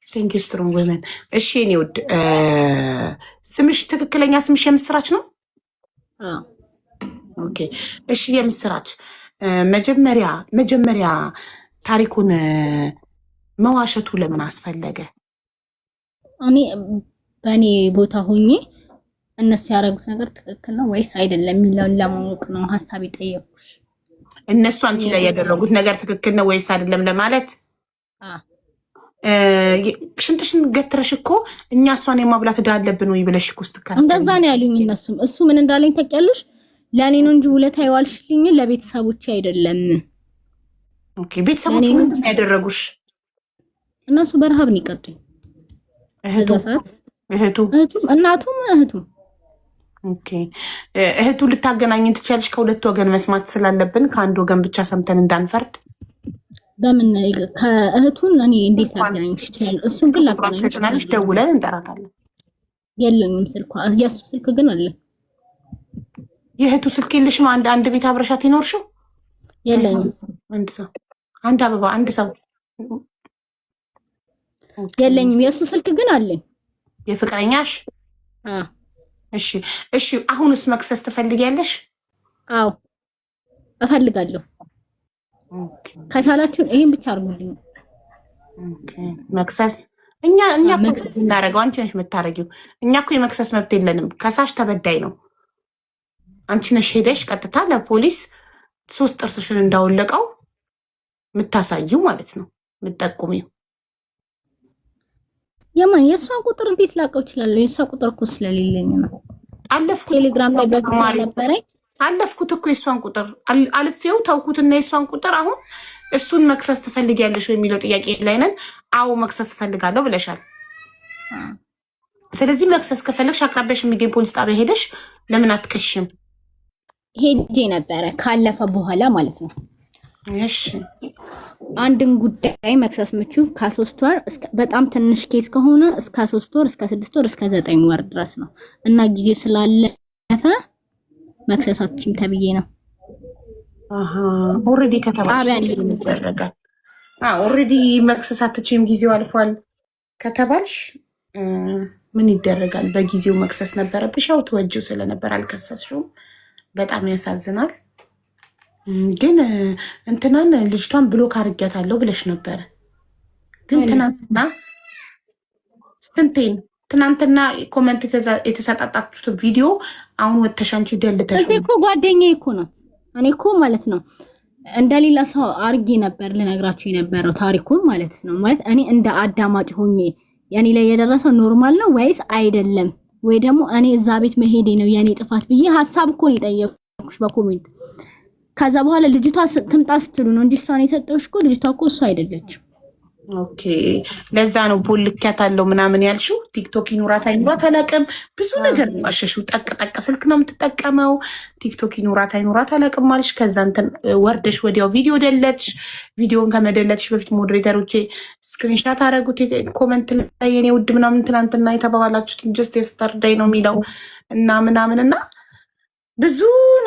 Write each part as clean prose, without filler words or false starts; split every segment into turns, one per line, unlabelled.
ቴንክ ዩ ስትሮንግ ወመን። እሺ እኔ ውድ ስምሽ ትክክለኛ ስምሽ የምስራች ነው? ኦኬ እሺ የምስራች መጀመሪያ ታሪኩን መዋሸቱ ለምን አስፈለገ?
እኔ በእኔ ቦታ ሆኜ እነሱ ያደረጉት ነገር ትክክል ነው ወይስ አይደለም የሚለውን ለማወቅ ነው ሀሳብ የጠየኩሽ።
እነሱ አንቺ ላይ ያደረጉት ነገር ትክክል ነው ወይስ አይደለም ለማለት ሽንትሽን ገትረሽ እኮ እኛ እሷን የማብላት ዕዳ አለብን ወይ ብለሽ እኮ ስትከራከሪ
እንደዛ ነው ያሉኝ እነሱም። እሱ ምን እንዳለኝ ታውቂያለሽ? ለእኔ ነው እንጂ ውለታ ይዋልሽልኝ ለቤተሰቦቼ አይደለም።
ኦኬ ቤተሰቦቹ ምንድን ነው ያደረጉሽ?
እነሱ በረሃብ ነው ይቀጡኝ። እህቱም እናቱም እህቱም።
ኦኬ እህቱ ልታገናኝን ትችያለሽ? ከሁለት ወገን መስማት ስላለብን ከአንድ ወገን ብቻ ሰምተን እንዳንፈርድ።
በምን ከእህቱን እኔ እንዴት ላገናኝሽ ይችላል? እሱን ግን ላገናኝሽ
ትችላለሽ። ደውለን እንጠራታለን።
የለኝም ስልኳ። የእሱ ስልክ ግን አለ።
የእህቱ ስልክ የለሽም? አንድ ቤት አብረሻት ይኖርሽው?
የለኝም።
አንድ ሰው አንድ አበባ አንድ ሰው
የለኝም። የእሱ ስልክ ግን አለኝ።
የፍቅረኛሽ? እሺ እሺ። አሁንስ መክሰስ ትፈልጊያለሽ?
አዎ እፈልጋለሁ። ከቻላችሁን ይሄን ብቻ አድርጉልኝ።
መክሰስ እኛ እናደርገው፣ አንቺ ነሽ የምታረጊው። እኛ እኮ የመክሰስ መብት የለንም። ከሳሽ ተበዳይ ነው። አንቺ ነሽ ሄደሽ ቀጥታ ለፖሊስ 3 ጥርስሽን እንዳወለቀው የምታሳይው ማለት ነው፣ የምትጠቁሚው።
የማን የእሷን ቁጥር እንዴት ላውቀው እችላለሁ? የእሷ ቁጥር እኮ ስለሌለኝ ነው።
አለፍኩት
ቴሌግራም ላይ ነበረኝ።
አለፍኩት እኮ የእሷን ቁጥር አልፌው ተውኩትና የእሷን ቁጥር አሁን እሱን መክሰስ ትፈልጊያለሽ የሚለው ጥያቄ ላይ ነን። አዎ መክሰስ እፈልጋለሁ ብለሻል። ስለዚህ መክሰስ ከፈለግሽ አቅራቢያሽ የሚገኝ ፖሊስ ጣቢያ ሄደሽ ለምን አትከሽም?
ሄጄ ነበረ ካለፈ በኋላ ማለት ነው።
እሺ
አንድን ጉዳይ መክሰስ ምቹ ከ3 ወር በጣም ትንሽ ኬስ ከሆነ እስከ 3 ወር እስከ 6 ወር እስከ 9 ወር ድረስ ነው እና ጊዜው ስላለፈ መክሰስ አትችይም ተብዬ ነው።
ኦልሬዲ ከተባለ ኦልሬዲ መክሰስ አትችይም ጊዜው አልፏል ከተባልሽ ምን ይደረጋል? በጊዜው መክሰስ ነበረብሽ። ያው ተወጂው ስለነበር አልከሰስሽውም። በጣም ያሳዝናል። ግን እንትናን ልጅቷን ብሎክ አድርጊያታለሁ ብለሽ ነበረ። ግን ትናንትና ኮመንት የተሰጣጣችሁት ቪዲዮ አሁን ወተሽ አንቺ ደልተሽ
እኮ ጓደኛዬ እኮ ናት። እኔ እኮ ማለት ነው እንደሌላ ሰው አርጌ ነበር ልነግራችሁ የነበረው ታሪኩን ማለት ነው። ማለት እኔ እንደ አዳማጭ ሆኜ ያኔ ላይ የደረሰው ኖርማል ነው ወይስ አይደለም፣ ወይ ደግሞ እኔ እዛ ቤት መሄዴ ነው የኔ ጥፋት ብዬ ሀሳብ እኮ ነው የጠየኩሽ በኮሜንት። ከዛ በኋላ ልጅቷ ትምጣ ስትሉ ነው እንጂ እሷን የሰጠሁሽ እኮ ልጅቷ እኮ እሷ አይደለችም።
ኦኬ ለዛ ነው ቦልኪያታለሁ ምናምን ያልሽው። ቲክቶክ ይኑራት አይኑራት አላውቅም። ብዙ ነገር ማሸሽው። ጠቅ ስልክ ነው የምትጠቀመው። ቲክቶክ ይኑራት አይኑራት አላውቅም ማለሽ። ከዛ እንትን ወርደሽ ወዲያው ቪዲዮ ደለትሽ። ቪዲዮን ከመደለትሽ በፊት ሞዴሬተሮቼ ስክሪንሻት አደረጉት ኮመንት ላይ የኔ ውድ ምናምን ትናንትና የተባባላችሁት ጀስት የስተርዳይ ነው የሚለው እና ምናምን እና ብዙ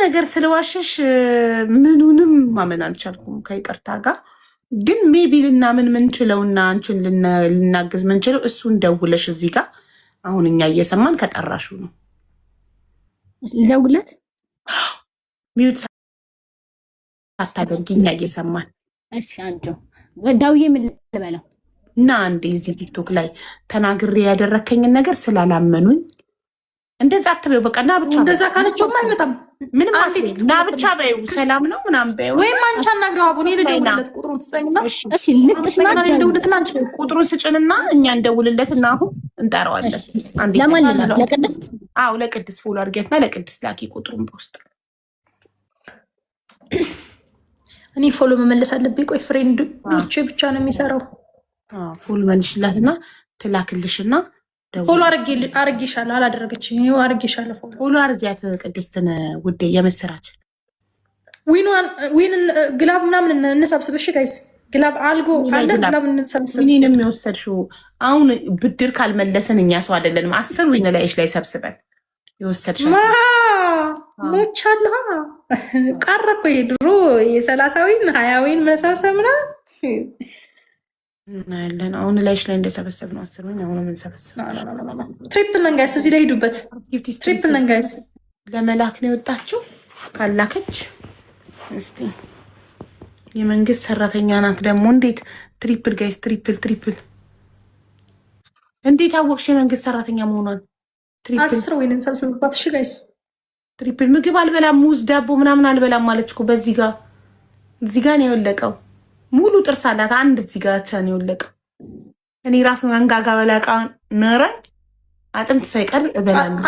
ነገር ስለዋሸሽ ምኑንም ማመን አልቻልኩም ከይቅርታ ጋር። ግን ሜቢ ልናምን ምንችለውና አንቺን ልናግዝ ምንችለው እሱን ደውለሽ እዚህ ጋር አሁን እኛ እየሰማን ከጠራሹ ነው።
ልደውልለት?
ሚዩት ሳታደርጊ እኛ እየሰማን።
እሺ አንቺ ደውዬ ምን ልበለው?
እና አንዴ እዚህ ቲክቶክ ላይ ተናግሬ ያደረከኝን ነገር ስላላመኑኝ እንደዛ አትበይው። በቃ ና ብቻ
እንደዛ ካለችውማ አይመጣም።
ምንም ና ብቻ በይው። ሰላም ነው ምናምን በይው።
ወይም አንቺ አናግረው አቡኔ ልደውልለት። ቁጥሩን ትስጠኝና
እሺ ልጥሽና
ልደውልለትና አንቺ
ቁጥሩን ስጭንና እኛ እንደውልለትና አሁን እንጠራዋለን። አንዴ
ለማን ነው? ለቅድስት?
አዎ ለቅድስት ፎሎ አድርጊያትና ለቅድስት ላኪ ቁጥሩን በውስጥ።
እኔ ፎሎ መመለስ አለብኝ። ቆይ ፍሬንድ ብቻ ነው የሚሰራው።
ፎሎ መልሽላትና ትላክልሽና
ፎሎ አርጌሻለሁ። አላደረገችም። ይኸው አርጌሻለሁ።
ፎሎ አርጊያት ቅድስትን ውዴ። የምስራች
ዊን ግላብ ምናምን እንሰብስብ። እሺ ጋይስ ግላብ አልጎ አለ። ግላብ እንሰብስብ።
ምንም የወሰድሽው አሁን ብድር ካልመለስን እኛ ሰው አይደለንም። 10 ዊን ላይሽ ላይ ሰብስበን የወሰድሻት
ሞቻለሁ። ቀረ እኮ ድሮ የ30 ዊን 20 ዊን መሰብሰብ ምናምን
እናያለን። አሁን ላይሽ ላይ እንደሰበሰብ ነው 10 ወይ አሁን ምን ሰበሰብ
ትሪፕል ነን ጋይስ። እዚህ ላይ ሄዱበት። ትሪፕል ነን ጋይስ።
ለመላክ ነው የወጣችው። ካላከች እስቲ የመንግስት ሰራተኛ ናት ደግሞ። እንዴት ትሪፕል ጋይስ? ትሪፕል እንዴት አወቅሽ የመንግስት ሰራተኛ መሆኗን?
10 ወይንም ሰብስብባት። እሺ ጋይስ
ትሪፕል ምግብ አልበላም፣ ሙዝ ዳቦ ምናምን አልበላም ማለች እኮ። በዚህ ጋር እዚህ ጋር ነው የወለቀው። ሙሉ ጥርስ አላት። አንድ እዚህ ጋር ብቻ ነው የወለቀው። እኔ ራሱ መንጋጋ በላቃ ነረኝ አጥንት ሳይቀር እበላለሁ።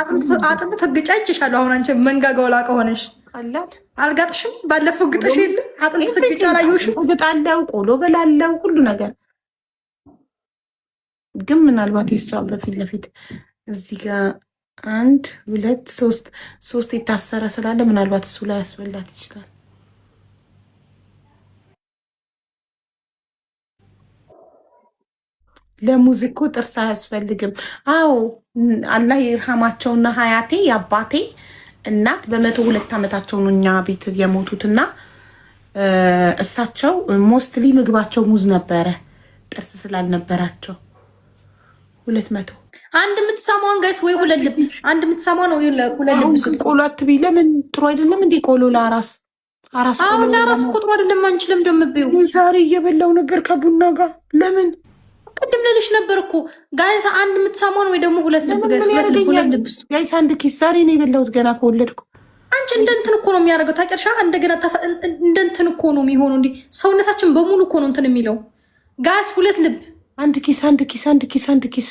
አጥንት ተግጫጭሻለሁ። አሁን አንቺ መንጋጋ ወላቃ ሆነሽ
አላት
አልጋጥሽም? ባለፈው ግጥሽ የለ አጥንት ስግጫ አላየሁሽም?
እግጣለሁ፣ ቆሎ በላለው፣ ሁሉ ነገር ግን ምናልባት የሷ በፊት ለፊት እዚህ ጋር 1 2 3 የታሰረ ስላለ ምናልባት እሱ ላይ ያስበላት ይችላል። ለሙዝ እኮ ጥርስ አያስፈልግም። አዎ አላህ ይርሃማቸውና ሀያቴ የአባቴ እናት በ102 ዓመታቸው ነው እኛ ቤት የሞቱትና እሳቸው ሞስትሊ ምግባቸው ሙዝ ነበረ፣ ጥርስ ስላልነበራቸው 200
አንድ የምትሰማውን ጋይስ ወይ ሁለት ልብ አንድ የምትሰማ ነው። ሁለት ልብ
ቆሎ አትቢ። ለምን ጥሩ አይደለም እንዴ ቆሎ? ለአራስ
አሁን ለአራስ እኮ ጥሩ አይደለም። አንችልም ደምብዩ
ዛሬ እየበላው ነበር ከቡና ጋር። ለምን
ቅድም ልልሽ ነበር እኮ ጋይስ አንድ የምትሰማውን ወይ ደግሞ ሁለት ልብ ጋይስ ሁለት ልብ
ጋይስ አንድ ኪስ ዛሬ ነው የበላሁት ገና ከወለድኩ።
አንቺ እንደንትን እኮ ነው የሚያደርገው ታውቂያለሽ። እንደገና እንደንትን እኮ ነው የሚሆነው። እንዲ ሰውነታችን በሙሉ እኮ ነው እንትን የሚለው ጋይስ። ሁለት ልብ አንድ ኪስ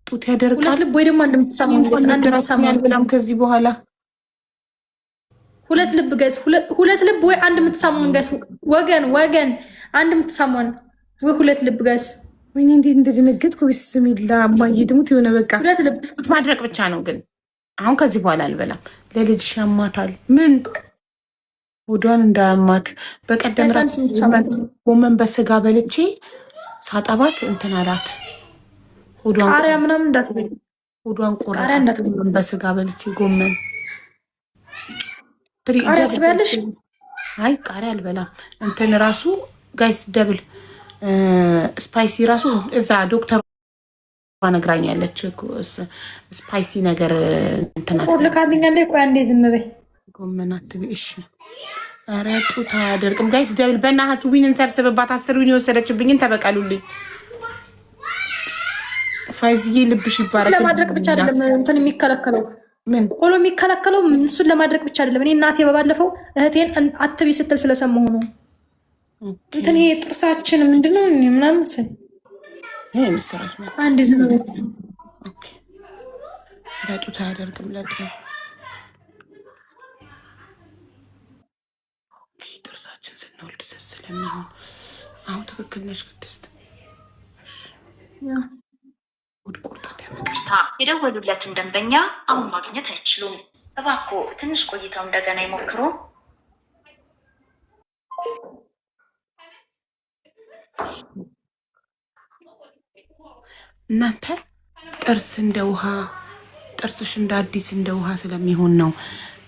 ጡት ያደርቃል።
ሁለት ልብ ወይ ደግሞ አንድ የምትሰማውን ጋይስ አንድ የምትሰማውን
አልበላም ከዚህ በኋላ።
ሁለት ልብ ጋይስ ሁለት ልብ ወይ አንድ የምትሰማውን ጋይስ ወገን አንድ የምትሰማውን ወይ ሁለት ልብ ጋይስ።
ወይኔ እንዴት እንደደነገጥኩ ቢስሚላ አማዬ ድሙት የሆነ በቃ
ሁለት ልብ
ማድረግ ብቻ ነው። ግን አሁን ከዚህ በኋላ አልበላም። ለልጅሽ ያማታል። ምን ሆዷን እንዳያማት በቀደም ራት ጎመን በስጋ በልቼ ሳጠባት እንትን አላት። ሆዷን
ቃሪያ ምናምን እንዳትበይ።
ሆዷን ቆረጣ። በስጋ በልቼ ጎመን
ቃሪያ ትበያለሽ?
አይ ቃሪያ አልበላም። እንትን ራሱ ጋይስ ደብል ስፓይሲ ራሱ እዛ ዶክተር ነግራኛለች። ስፓይሲ ነገር እንትና
ልካልኛለ። ቆይ አንዴ ዝም በይ።
ጎመን አትበይ እሺ። ኧረ ጡት አያደርቅም ጋይስ። ደብል በእናታችሁ ዊንን ሰብስብባት። 10 ዊን የወሰደችብኝን ተበቀሉልኝ። ፋይዝዬ ልብሽ ይባረክ።
ለማድረግ ብቻ አይደለም እንትን የሚከለከለው
ምን
ቆሎ የሚከለከለው እሱን ለማድረግ ብቻ አይደለም። እኔ እናቴ በባለፈው እህቴን አትቢ ስትል ስለሰማሁ ነው። እንትን ይሄ ጥርሳችን ምንድነው ምናምን ስል
ይሄ ምስራች ነው።
አንድ ዝም
ኦኬ ጡት አያደርግም ለካ ጥርሳችን ስንወልድ ስለሚሆን አሁን ትክክል ነሽ ቅድስት። ውድ ቁርጣት ያመጣል።
የደወሉለትን ደንበኛ አሁን ማግኘት አይችሉም። እባክዎ ትንሽ ቆይተው እንደገና ይሞክሩ።
እናንተ ጥርስ እንደ ውሃ ጥርስሽ እንደ አዲስ እንደ ውሃ ስለሚሆን ነው።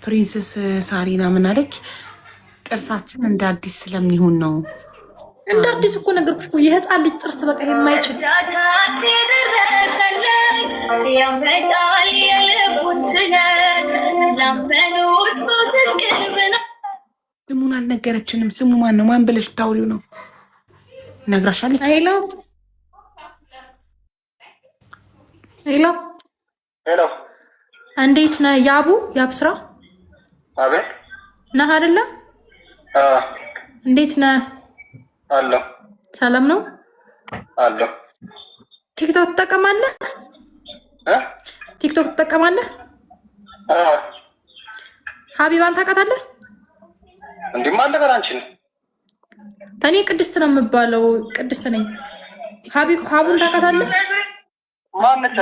ፕሪንሰስ ሳሪና ምን አለች? ጥርሳችን እንደ አዲስ ስለሚሆን ነው።
እንደ አዲስ እኮ ነገርኩሽ እኮ የህፃን ልጅ ጥርስ በቃ የማይችል
ስሙን አልነገረችንም። ስሙ ማን ነው? ማን ብለሽ ታውሪው ነው? ነግራሻለች።
ሄሎ እንዴት ነህ? ያብስራ
አቤት
ነህ አይደለ? እንዴት ነህ?
አለሁ።
ሰላም ነው
አለሁ።
ቲክቶክ ትጠቀማለህ? ቲክቶክ ትጠቀማለህ? ሀቢባን ታውቃታለህ?
እንዲህ ማለት አንቺ ነው።
እኔ ቅድስት ነው የምባለው። ቅድስት ነኝ። ሀቡን ታውቃታለህ?
ማነች?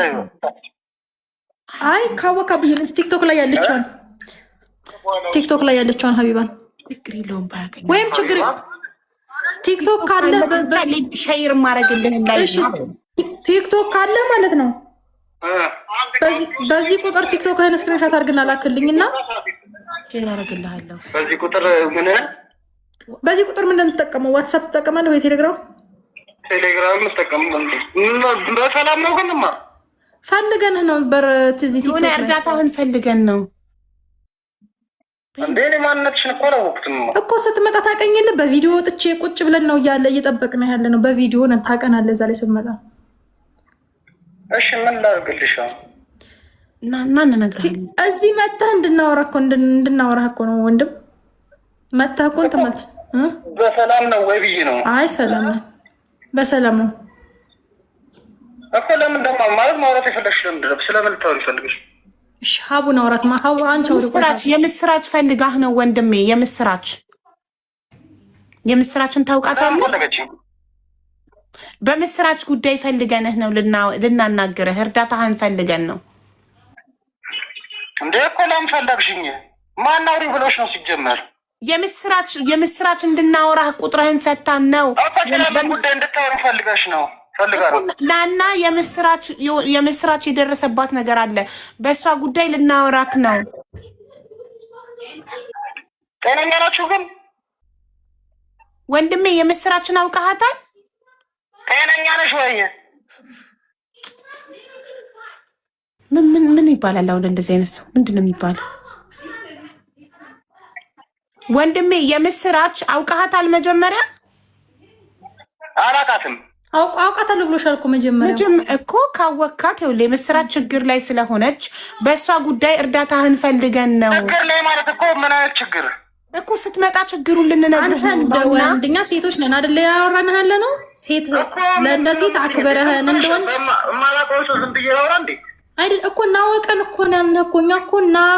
አይ ካወካ ብዬ ነው። ቲክቶክ ላይ ያለችዋን ሀቢባን
ችግር የለውም ባያገኝ
ወይም ችግር ቲክቶክ ካለ
ሸይር ማድረግልህ ላይ
ቲክቶክ ካለ ማለት ነው። በዚህ ቁጥር ቲክቶክህን ስክሪንሾት አድርግና ላክልኝና
ሼር አደርግልሃለሁ።
በዚህ ቁጥር ምን
በዚህ ቁጥር ምን እንደምትጠቀመው ዋትስአፕ ትጠቀማለህ ወይ ቴሌግራም?
ቴሌግራም መጠቀም በሰላም ነው ግንማ
ፈልገን ነው በርትዚት
የሆነ እርዳታህን ፈልገን ነው
እንዴ እኔ ማንነትሽን እኮ አላወቅሁትም
እኮ ስትመጣ ታውቀኝልህ በቪዲዮ ወጥቼ ቁጭ ብለን ነው እያለ እየጠበቅን ያለ ነው በቪዲዮ ነው ታውቀናለህ እዛ ላይ ስትመጣ
እሺ ምን ላድርግልሽ
እና እንነግርሃለን
እዚህ መጥተህ እንድናወራህ እኮ ነው ወንድም መጥተህ እኮ ተመልሽ
በሰላም ነው ወይ ብዬ ነው
አይ ሰላም ነው በሰላም ነው
እኮ ለምን ደግሞ ማለት ማውራት የፈለግሽ ለምንድን ነው ስለምን ልታወሪ ፈልገሽ
እሺ ሀቡን አውራት ሀቡ አንቺ
የምስራች ፈልጋህ ነው ወንድሜ የምስራችን ታውቃታለህ በምስራች ጉዳይ ፈልገንህ ነው ልናናግርህ እርዳታህን ፈልገን ነው
እንዴ እኮ ለምን ፈለግሽኝ ማን አውሪ ብሎሽ ነው ሲጀመር
የምስራች እንድናወራህ ቁጥርህን ሰታን ነው
ጉዳይ እንድታወሪ ፈልገሽ ነው
ናና የምስራች የደረሰባት ነገር አለ በእሷ ጉዳይ ልናወራክ ነው
ጤነኛ ናችሁ ግን
ወንድሜ የምስራችን አውቃሃታል
ጤነኛ ነሽ ወይ
ምን ይባላል አሁን እንደዚህ አይነት ሰው ምንድን ነው የሚባለው ወንድሜ የምስራች አውቃሃታል መጀመሪያ
አላውቃትም
አውቃታለሁ ብሎሻል እኮ መጀመሪያ
እኮ ካወካት ይኸውልህ የምስራች ችግር ላይ ስለሆነች በእሷ ጉዳይ እርዳታህን ፈልገን ነው
ችግር ላይ ማለት እኮ ምን አይነት ችግር
እኮ ስትመጣ ችግሩን ልንነግርህ ነው
ወንድኛ ሴቶች ነን አይደለ ያወራንህ ያለ ነው ሴት ለእንደ ሴት አክበረህን እንደሆን
ማላውቀው ሰው ዝም ብዬ ላውራ እንዴ
አይደል እኮ እናወቀን እኮ ነን እኮ እኛ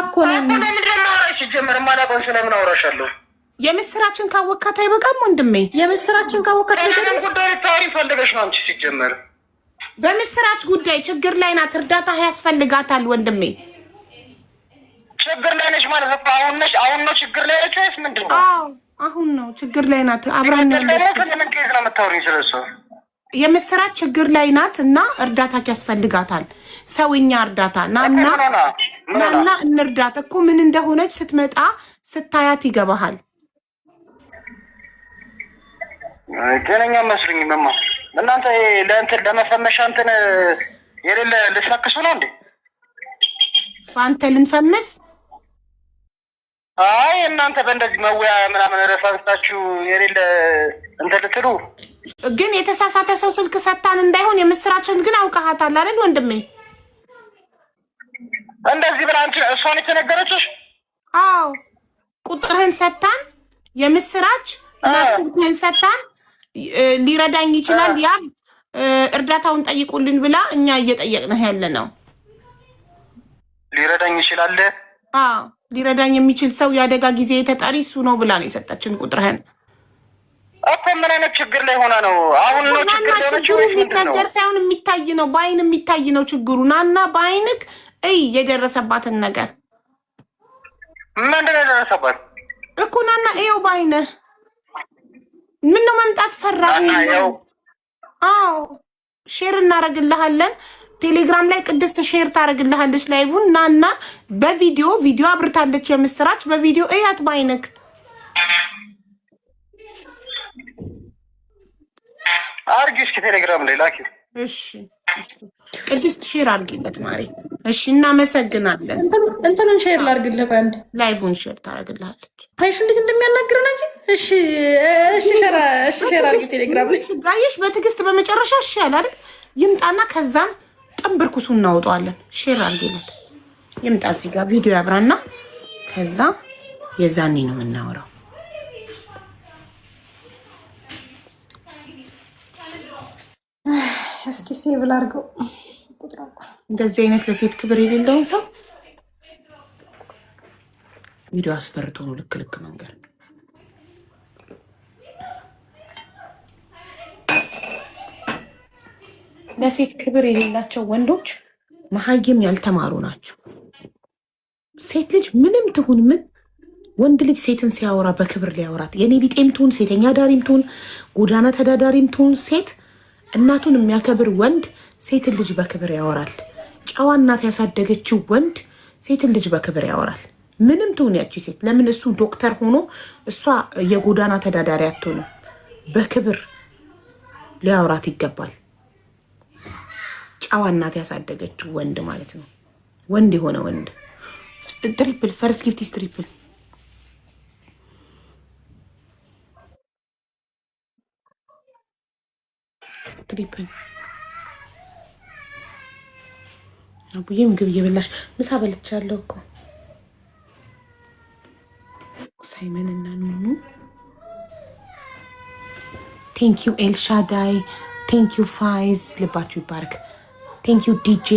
እኮ ነን
ምንድን ነው አውራሽ ጀመር ማላውቀው ስለምን አውራሻለሁ
የምስራችን ካወካት አይበቃም ወንድሜ
የምስራችን ካወካት ነገር
ጉዳይ ልታወሪ ፈልገሽ ነው አንቺ ሲጀመር
በምስራች ጉዳይ ችግር ላይ ናት እርዳታ ያስፈልጋታል ወንድሜ
ችግር ላይ ነሽ ማለት ነው አሁን ነው ችግር ላይ ነሽ ወይስ ምንድን ነው
አሁን ነው ችግር ላይ ናት አብራን ነው
ስለምን ከይዝ ነው የምታወሪኝ ስለሱ
የምስራች ችግር ላይ ናት እና እርዳታ ያስፈልጋታል ሰውኛ እርዳታ ናና እንርዳት እኮ ምን እንደሆነች ስትመጣ ስታያት ይገባሃል
ጤነኛ መስሉኝ መማ እናንተ ለእንትን ለመፈመሻ እንትን የሌለ ልትፈክሱ ነው እንዴ
አንተ ልንፈምስ
አይ እናንተ በእንደዚህ መወያ ምናምን ረሳስታችሁ የሌለ እንትን ልትሉ
ግን የተሳሳተ ሰው ስልክ ሰታን እንዳይሆን የምስራችን ግን አውቃሃታል አይደል ወንድሜ
እንደዚህ ብላ አንቺ እሷን የተነገረችሽ
አዎ ቁጥርህን ሰታን የምስራች ስልክህን ሰታን ሊረዳኝ ይችላል ያ እርዳታውን ጠይቁልን ብላ እኛ እየጠየቅንህ ያለ ነው
ሊረዳኝ ይችላል
ሊረዳኝ የሚችል ሰው የአደጋ ጊዜ ተጠሪ እሱ ነው ብላ ነው የሰጠችን ቁጥርህን
እኮ ምን አይነት ችግር ላይ ሆና ነው አሁን ነው
ችግሩ የሚነገር ሳይሆን የሚታይ ነው በአይን የሚታይ ነው ችግሩ ናና በአይንክ የደረሰባትን ነገር
ምንድን ነው የደረሰባት
እኮ ናና ይኸው በአይንህ ምነው መምጣት ፈራህ ሼር እናደርግልሃለን ቴሌግራም ላይ ቅድስት ሼር ታደርግልሃለች ላይቭን ናና በቪዲዮ አብርታለች የምስራች በቪዲዮ እያት ባይነክ
አርጊ እስኪ ቴሌግራም ላይ ላኪ
እሺ ቅድስት ሼር አድርጊለት ማሪ እሺ እናመሰግናለን
እንትኑን ሼር ላድርግልህ ባንድ
ላይቭን ሼር ታደርግልሃለች
አይሽ እንዴት እንደሚያናግረን እንጂ እሺ ሼር አድርጊ ቴሌግራም ላይ
ጋይሽ በትዕግስት በመጨረሻ እሺ ያለ አይደል ይምጣና ከዛም ጥንብርኩሱ እናወጣዋለን ሼር አድርጊለት ይምጣ እዚህ ጋር ቪዲዮ ያብራና ከዛ የዛኔ ነው የምናወራው
እስኪ ሴቭ ላድርገው
እንደዚህ አይነት ለሴት ክብር የሌለውን ሰው ቪዲዮ አስፈርቶ ነው ልክ መንገር ለሴት ክብር የሌላቸው ወንዶች መሀይም ያልተማሩ ናቸው ሴት ልጅ ምንም ትሁን ምን ወንድ ልጅ ሴትን ሲያወራ በክብር ሊያወራት የኔ ቢጤም ትሁን ሴተኛ ዳሪም ትሁን ጎዳና ተዳዳሪም ትሁን ሴት እናቱን የሚያከብር ወንድ ሴትን ልጅ በክብር ያወራል ጨዋ እናት ያሳደገችው ወንድ ሴትን ልጅ በክብር ያወራል ምንም ትሁን ያቺ ሴት ለምን እሱ ዶክተር ሆኖ እሷ የጎዳና ተዳዳሪ አትሆንም በክብር ሊያወራት ይገባል። ጨዋ እናት ያሳደገችው ወንድ ማለት ነው። ወንድ የሆነ ወንድ ትሪፕል ፈርስት ጊፍቲስ ትሪፕል አቡዬ ምግብ እየበላሽ ምሳ በልቻለሁ እኮ ሳይመን እና ኑኑ ቴንክ ዩ ኤልሻዳይ ቴንክ ዩ ፋይዝ ልባችሁ ይባርክ። ቴንክ ዩ ዲጄ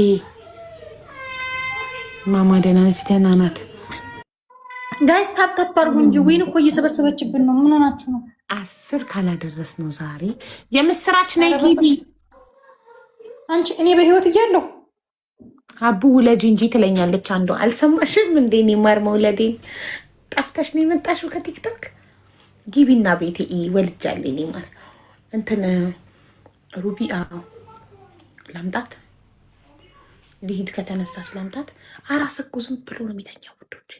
ማማ ደህና ነች? ደህና ናት።
ጋይስ ታፕታፕ አድርጉ እንጂ ዊን እኮ እየሰበሰበችብን ነው። ምን ሆናችሁ ነው?
10 ካላደረስ ነው ዛሬ የምስራች ነይ ግቢ።
አንቺ እኔ በህይወት እያለሁ
አቡ ውለጅ እንጂ ትለኛለች አንዷ። አልሰማሽም እንዴ? እኔ ማር መውለዴን ጠፍተሽ ነው የመጣሽው ከቲክቶክ? ግቢና ቤቴ ወልጃለሁ። እኔ ማር እንትን ሩቢ ላምጣት ሊሂድ ከተነሳች ላምጣት። አራስ እኮ ዝም ብሎ ነው የሚተኛው ውዶች።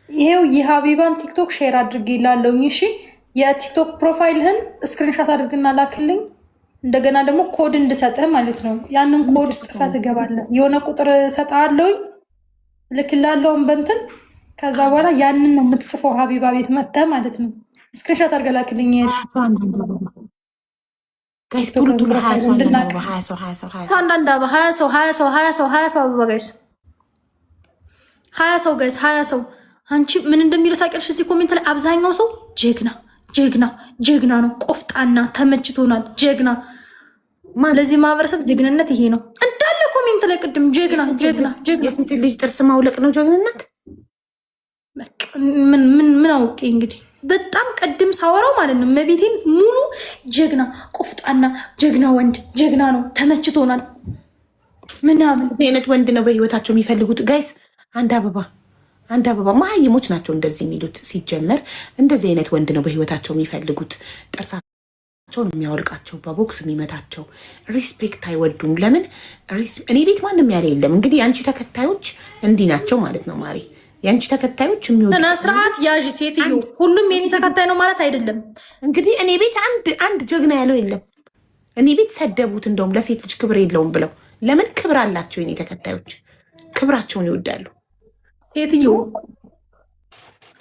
ይሄው የሀቢባን ቲክቶክ ሼር አድርጌ ላለሁ። እሺ የቲክቶክ ፕሮፋይልህን ስክሪንሻት አድርግና ላክልኝ። እንደገና ደግሞ ኮድ እንድሰጥህ ማለት ነው። ያንን ኮድ ጽፈህ ትገባለህ። የሆነ ቁጥር ሰጥሃለሁኝ ልክላለሁም በንትን ከዛ በኋላ ያንን ነው የምትጽፈው። ሀቢባ ቤት መጥተህ ማለት ነው። ስክሪንሻት አድርገህ ላክልኝ። ሀያ ሰው አንቺ ምን እንደሚለው ታውቂያለሽ? እዚህ ኮሜንት ላይ አብዛኛው ሰው ጀግና ጀግና ጀግና ነው፣ ቆፍጣና፣ ተመችቶናል፣ ጀግና። ለዚህ ማህበረሰብ ጀግንነት ይሄ ነው እንዳለ ኮሜንት ላይ ቅድም ጀግና ጀግና ጀግና።
የሴት ልጅ ጥርስ ማውለቅ ነው ጀግንነት።
ምን አውቄ እንግዲህ በጣም ቅድም ሳወራው ማለት ነው። መቤቴን ሙሉ ጀግና፣ ቆፍጣና፣ ጀግና ወንድ ጀግና ነው፣ ተመችቶናል ምናምን
አይነት ወንድ ነው በህይወታቸው የሚፈልጉት ጋይስ። አንድ አበባ መሀይሞች ናቸው እንደዚህ የሚሉት። ሲጀመር እንደዚህ አይነት ወንድ ነው በህይወታቸው የሚፈልጉት። ጥርሳቸውን የሚያወልቃቸው፣ በቦክስ የሚመታቸው። ሪስፔክት አይወዱም። ለምን እኔ ቤት ማንም ያለ የለም። እንግዲህ የአንቺ ተከታዮች እንዲህ ናቸው ማለት ነው ማሪ። የአንቺ ተከታዮች የሚወዱ
ስርዓት ያዥ ሴትዮ። ሁሉም የኔ ተከታይ ነው ማለት አይደለም።
እንግዲህ እኔ ቤት አንድ ጀግና ያለው የለም። እኔ ቤት ሰደቡት እንደውም ለሴት ልጅ ክብር የለውም ብለው። ለምን ክብር አላቸው የኔ ተከታዮች፣ ክብራቸውን ይወዳሉ።
ሴትዮ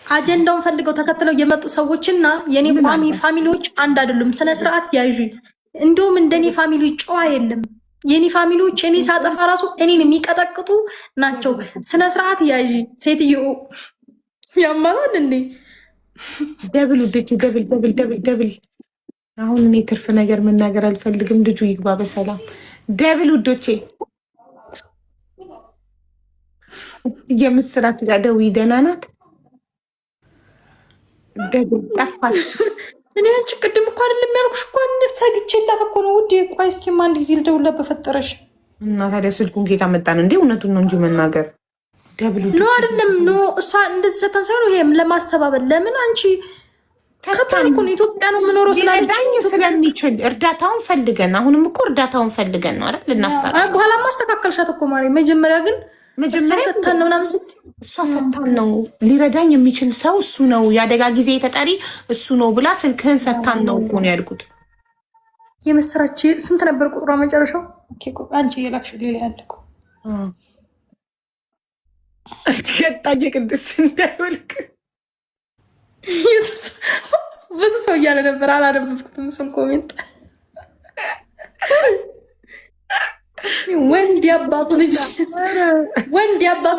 አጀንዳውን ፈልገው ተከትለው የመጡ ሰዎችና የኔ ቋሚ ፋሚሊዎች አንድ አይደሉም። ስነ ስርዓት ያዥ። እንደውም እንደኔ ፋሚሊ ጨዋ የለም። የኔ ፋሚሊዎች እኔ ሳጠፋ ራሱ እኔን የሚቀጠቅጡ ናቸው። ስነ ስርዓት ያዥ ሴትዮ። ያማራል እንዴ?
ደብል ውዶቼ፣ ደብል። አሁን እኔ ትርፍ ነገር መናገር አልፈልግም። ልጁ ይግባ በሰላም። ደብል ውዶቼ። የምስራት ጋር ደውዪ። ደህና ናት? ደብል ጠፋች።
እኔ አንቺ ቅድም እኮ አይደለም ያልኩሽ እኮ ሰግቼላት እኮ ነው ውዴ። ቆይ እስኪ አንድ ጊዜ ልደውልላት በፈጠረሽ። እና
ታዲያ ስልኩን ጌታ መጣ ነው እንዴ? እውነቱን ነው እንጂ መናገር ደብሉ
ኖ አይደለም። ኖ እሷ እንደዚህ ሰተን ሳይሆን ይሄም ለማስተባበል። ለምን አንቺ ከባድ እኮ ነው። ኢትዮጵያ ነው የምኖረው
ስላልዳኝ ስለሚችል እርዳታውን ፈልገን፣ አሁንም እኮ እርዳታውን ፈልገን ነው አይደል? ልናስታርቅ
በኋላ ማስተካከልሻት እኮ ማሪ። መጀመሪያ ግን ሰታን ነው ምናምን ስትይ
እሷ ሰታን ነው ሊረዳኝ የሚችል ሰው እሱ ነው፣ የአደጋ ጊዜ ተጠሪ እሱ ነው ብላ ስልክህን ሰታን ነው እኮ ነው ያልኩት።
የምስራች ስንት ነበር ቁጥሯ መጨረሻው? አንቺ የላክሽ ሌላ ያለኩ
ገጣኝ ቅድስት እንዳይወልቅ
ብዙ ሰው እያለ ነበር። አላነበብኩትም እሱን ኮሜንት። ወንድ ያባቱ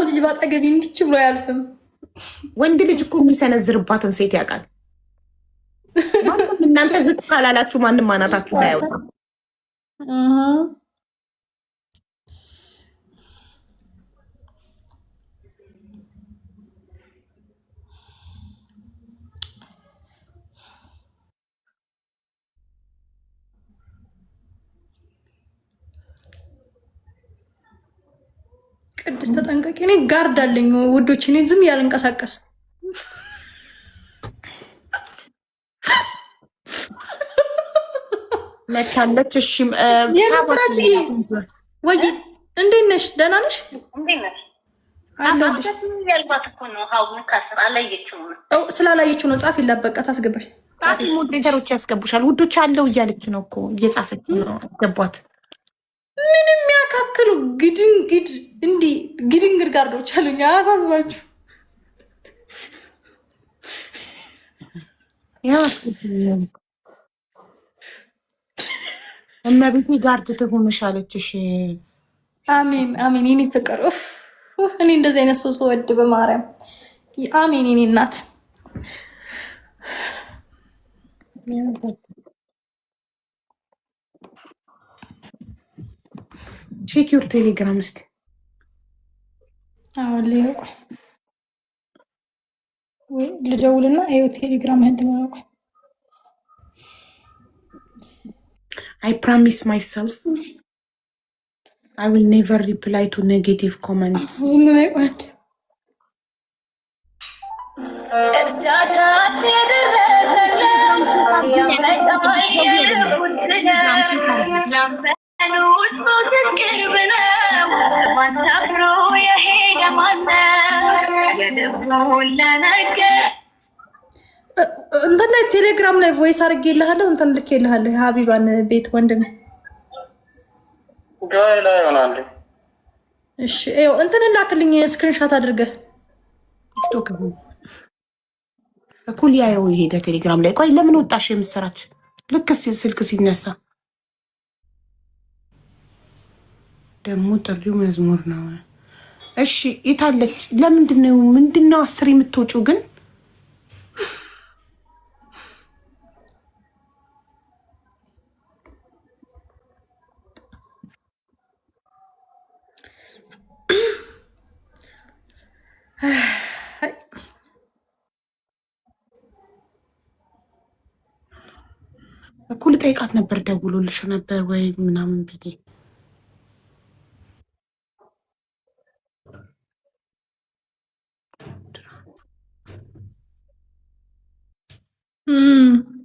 ልጅ ባጠገቢ እንዲች ብሎ አያልፍም።
ወንድ ልጅ እኮ የሚሰነዝርባትን ሴት ያውቃል። እናንተ ዝቅ ካላላችሁ ማንም አናታችሁ ላይ ያወጣል።
ቅድስት ተጠንቀቂ። እኔ ጋርድ አለኝ ውዶች። እኔ ዝም ያልንቀሳቀስ
መታለች። እሺ
የምትራጭ ወይ እንዴት ነሽ? ደህና ነሽ?
ያልባት እኮ ነው። ሀው ከስራ አላየችው ነው።
ስላላየችው ነው። ጻፍ ይላበቃ ታስገባሽ።
ጻፊ ሞዴሬተሮች ያስገቡሻል። ውዶች አለው እያለች ነው እኮ እየጻፈች ነው። አስገቧት።
ምን የሚያካክሉ ግድንግድ እንዲህ ግድንግድ ጋርዶች አሉኝ። አያሳስባችሁ።
እመቤቴ ጋርድ ትሆንሻለችሽ።
አሜን አሜን። የኔ ፍቅር እኔ እንደዚህ አይነት ሰው ስወድ በማርያም አሜን። የኔ እናት
ቼክ ዩር ቴሌግራም እስቲ።
ልደውልና ይኸው ቴሌግራም ህድ ማረቁ።
I promise myself I will never reply to negative comments.
እንትን ላይ ቴሌግራም ላይ ቮይስ አድርጌልሃለሁ። እንትን ልኬልሃለሁ የሀቢባን ቤት ወንድም
ጋር ላይ ሆናል።
እሺ ይኸው እንትን ላክልኝ ስክሪንሾት አድርገህ
ቲክቶክ እኩል ያየው የሄደ ቴሌግራም ላይ። ቆይ ለምን ወጣሽ? የምስራች ልክ ስልክ ሲነሳ ደግሞ ጥሪው መዝሙር ነው። እሺ የታለች? ምንድነው 10 የምትወጪው ግን? እኩል ጠይቃት ነበር። ደውሎልሽ ነበር ወይ ምናምን ብዬ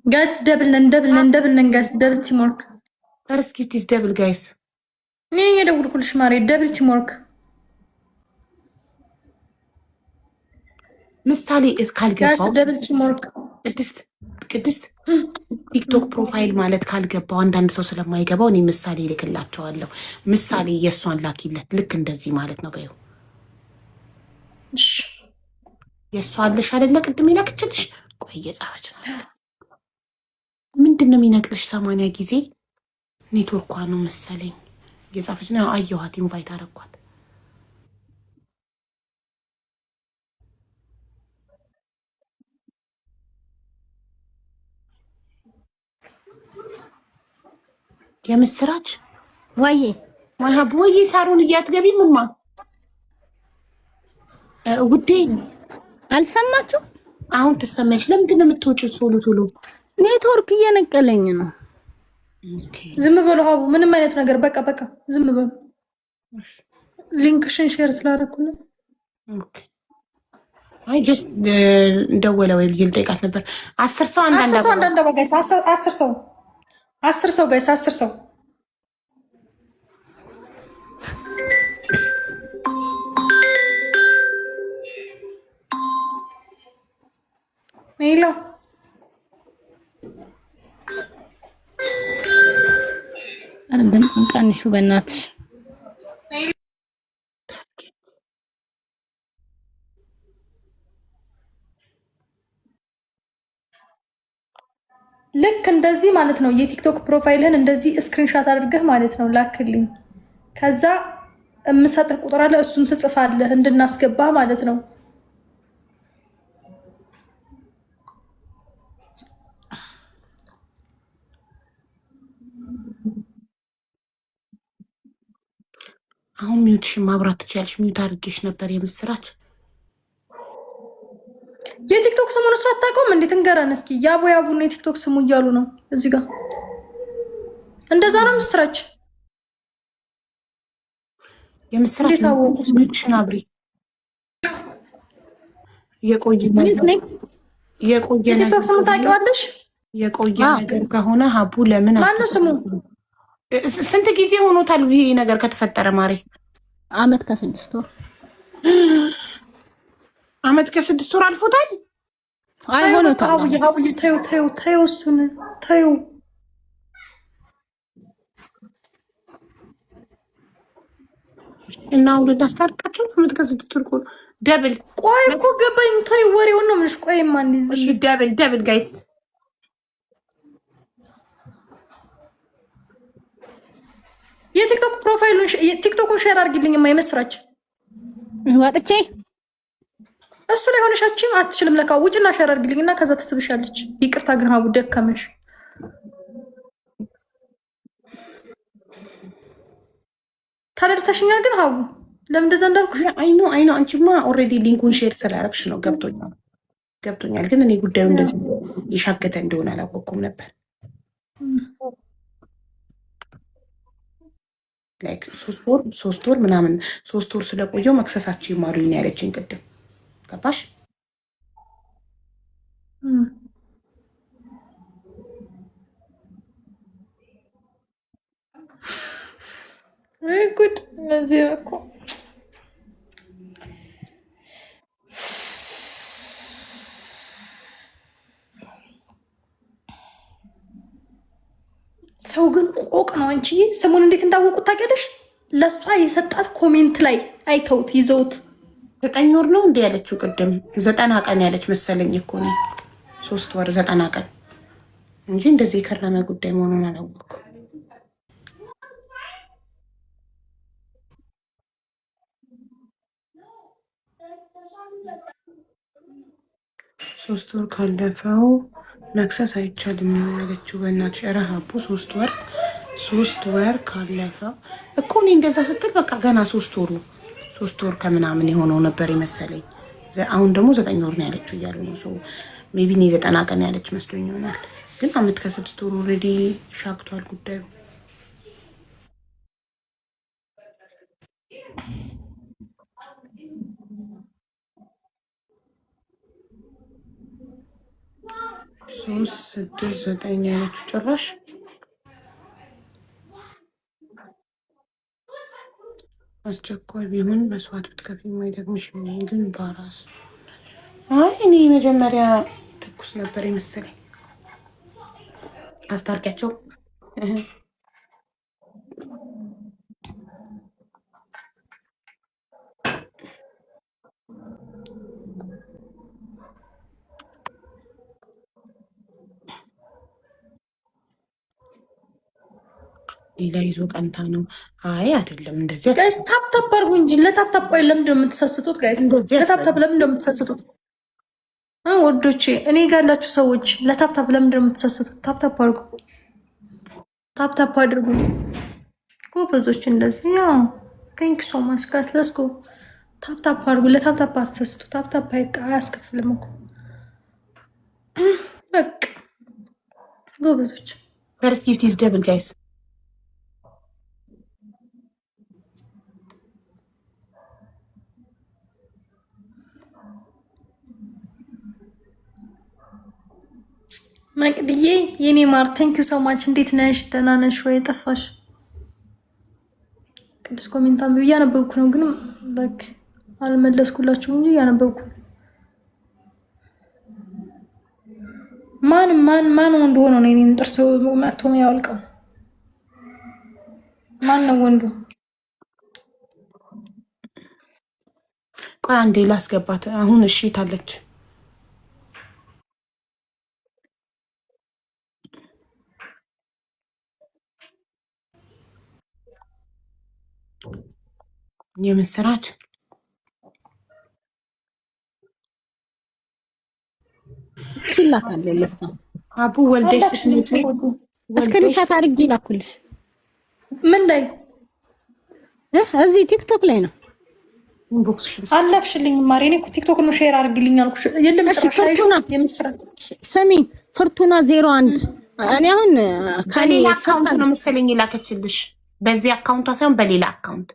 ጋይስ ደብልነን ጋይስ ደብል ቲምወርክ
ፐርስኪቲስ ደብል ጋይስ
እኔ የደውልኩልሽ ማሬ ደብል ቲምወርክ
ምሳሌ ካልገባው
ደብል ቲምወርክ
ቅድስት ቲክቶክ ፕሮፋይል ማለት ካልገባው አንዳንድ ሰው ስለማይገባው እኔ ምሳሌ ልክላቸዋለሁ። ምሳሌ የእሷን ላኪለት ልክ እንደዚህ ማለት ነው። በይው የእሷ አለሽ አይደለ? ቅድም ይላክችልሽ። ቆይ እየጻፈች ነው። ምንድን ነው የሚነቅልሽ? 80 ጊዜ ኔትወርኳ ነው መሰለኝ። እየጻፈች ነው። አየኋት፣ ኢንቫይት አደረኳት። የምስራች
ወይ
ማሃብ ወይ ሳሩን እያትገቢምማ ውዴ
አልሰማችሁ?
አሁን ትሰማሽ? ለምንድን ነው የምትወጪው ቶሎ?
ኔትወርክ እየነቀለኝ ነው።
ዝም በሉ ሀቡ፣ ምንም አይነት ነገር በቃ ዝም በሉ። ሊንክሽን ሼር ስላደረኩልኝ
አይ ጀስት ደወለ ወይ ብዬ ልጠይቃት ነበር። 10 ሰው አንዳንድ
ጋይስ 10 ሰው ጋይስ 10 ሰው ሜሎ
አንድም ቀንሹ በእናትሽ።
ልክ እንደዚህ ማለት ነው። የቲክቶክ ፕሮፋይልህን እንደዚህ ስክሪንሻት አድርገህ ማለት ነው ላክልኝ። ከዛ የምሰጥህ ቁጥር አለ፣ እሱን ትጽፋለህ እንድናስገባ ማለት ነው።
አሁን ሚውትሽን ማብራት ትችያለሽ። ሚውት አድርጌሽ ነበር የምስራች።
የቲክቶክ ስሙን እሱ አታውቀውም? እንዴት እንገራን እስኪ። ያቡ ነው የቲክቶክ ስሙ እያሉ ነው እዚህ ጋር። እንደዛ ነው ምስራች።
የምስራች ሚውትሽን አብሪ።
የቲክቶክ ስሙ ታውቂዋለሽ?
የቆየ ነገር ከሆነ ሀቡ ለምን
ማነው ስሙ?
ስንት ጊዜ ሆኖታል ይሄ ነገር ከተፈጠረ? ማሬ
አመት ከ6 ወር
አመት ከ6 ወር አልፎታል።
አይሆነታል።
ሀቡዬ ተይው እሱን ተይው።
እና አሁን ልታስታርቃቸው የምትከስት ትርቁ ደብል
ቆይ እኮ ገባኝ። ተይው ወሬውን ነው የምልሽ። ቆይ ማን ይዝ
እሺ ደብል ጋይስ
የቲክቶክ ፕሮፋይሉን ቲክቶኩን ሼር አድርጊልኝማ። የመስራች
ወጥቼ
እሱ ላይ ሆነሻችም አትችልም ለካ። ውጭና ሼር አድርጊልኝና ከዛ ትስብሻለች። ይቅርታ ግን ሀቡ ደከመሽ። ታደርተሽኛል ግን ሀቡ ለምን እንደዛ እንዳልኩሽ
አይኖ አንቺማ ኦልሬዲ ሊንኩን ሼር ስላደረግሽ ነው። ገብቶኛል። ግን እኔ ጉዳዩ እንደዚህ የሻገተ እንደሆነ አላወቅኩም ነበር። ላይክ 3 ወር ምናምን 3 ወር ስለቆየው መክሰሳቸው ይማሩኝ ነው ያለችኝ ቅድም። ገባሽ?
ጉድ እነዚህ እኮ ሰው ግን ቆቅ ነው። አንቺ ስሙን እንዴት እንዳወቁት ታውቂያለሽ? ለእሷ የሰጣት ኮሜንት ላይ አይተውት ይዘውት
9 ወር ነው እንዲ ያለችው ቅድም። 90 ቀን ያለች መሰለኝ እኮ ነው። 3 ወር 90 ቀን እንጂ እንደዚህ የከረመ ጉዳይ መሆኑን አላወቅኩም። 3 ወር ካለፈው መክሰስ አይቻልም ነው ያለችው። በእናትሽ ኧረ ሀቡ 3 ወር ካለፈው እኮ እኔ እንደዛ ስትል በቃ ገና 3 ወር ከምናምን የሆነው ነበር የመሰለኝ። አሁን ደግሞ 9 ወር ነው ያለችው እያሉ ነው። ሜቢ እኔ 90 ቀን ያለች መስሎኝ ይሆናል። ግን አመት ከ6 ወር ኦልሬዲ ሻክቷል ጉዳዩ። ሶስት 6 9 ያለችው ጭራሽ አስቸኳይ ቢሆን መስዋዕት ብትከፊ የማይደግምሽ ምን ግን ባራስ እኔ መጀመሪያ ትኩስ ነበር የመሰለኝ። አስታርቂያቸው ሌላ ይዞ ቀንታ ነው። አይ አይደለም እንደዚህ
ጋይስ ታፕታፕ አድርጉ እንጂ ለታፕታፕ ቆይ ለምንድን ነው የምትሰስቱት? ጋይስ ለታፕታፕ ለምንድን ነው የምትሰስቱት? ወዶቼ እኔ ጋር ያላችሁ ሰዎች ለታፕታፕ ለምንድን ነው የምትሰስቱት? ታፕታፕ አድርጉ፣ ታፕታፕ አድርጉ ጎበዞች። እንደዚህ ያው ቴንክ ሶ ማች ጋይስ ሌትስ ጎ። ታፕታፕ አድርጉ። ለታፕታፕ አትሰስቱ። ታፕታፕ አያስከፍልም እኮ በቃ ጎበዞች።
ፈርስት ጊፍት ኢዝ ደብል ጋይስ።
መቅድዬ የኔ ማር ቴንክ ዩ ሶ ማች። እንዴት ነሽ? ደህና ነሽ ወይ? ጠፋሽ። ቅዱስ ኮሜንት አንብቤ እያነበብኩ ነው፣ ግን በቃ አልመለስኩላችሁም እንጂ እያነበብኩ። ማን ወንዱ ሆኖ ነው የኔን ጥርስ መጥቶ ያወልቀው? ማን ነው ወንዱ?
ቆይ አንዴ ላስገባት። አሁን እሺ ታለች። የምስራች
ይላካል። ለሷ
አቡ ወልደሽ ስትመጪ
እስክሪንሻት አድርጌ ላኩልሽ።
ምን ላይ?
እዚህ ቲክቶክ ላይ ነው።
ኢንቦክስ
አላክሽልኝ ማሪ። እኔ እኮ ቲክቶክ ነው ሼር አድርግልኝ አልኩሽ። የለም ተራሻይሽ የምስራች
ሰሚ ፍርቱና 01 እኔ አሁን
ከሌላ አካውንት ነው መሰለኝ የላከችልሽ። በዚህ አካውንቷ ሳይሆን በሌላ አካውንት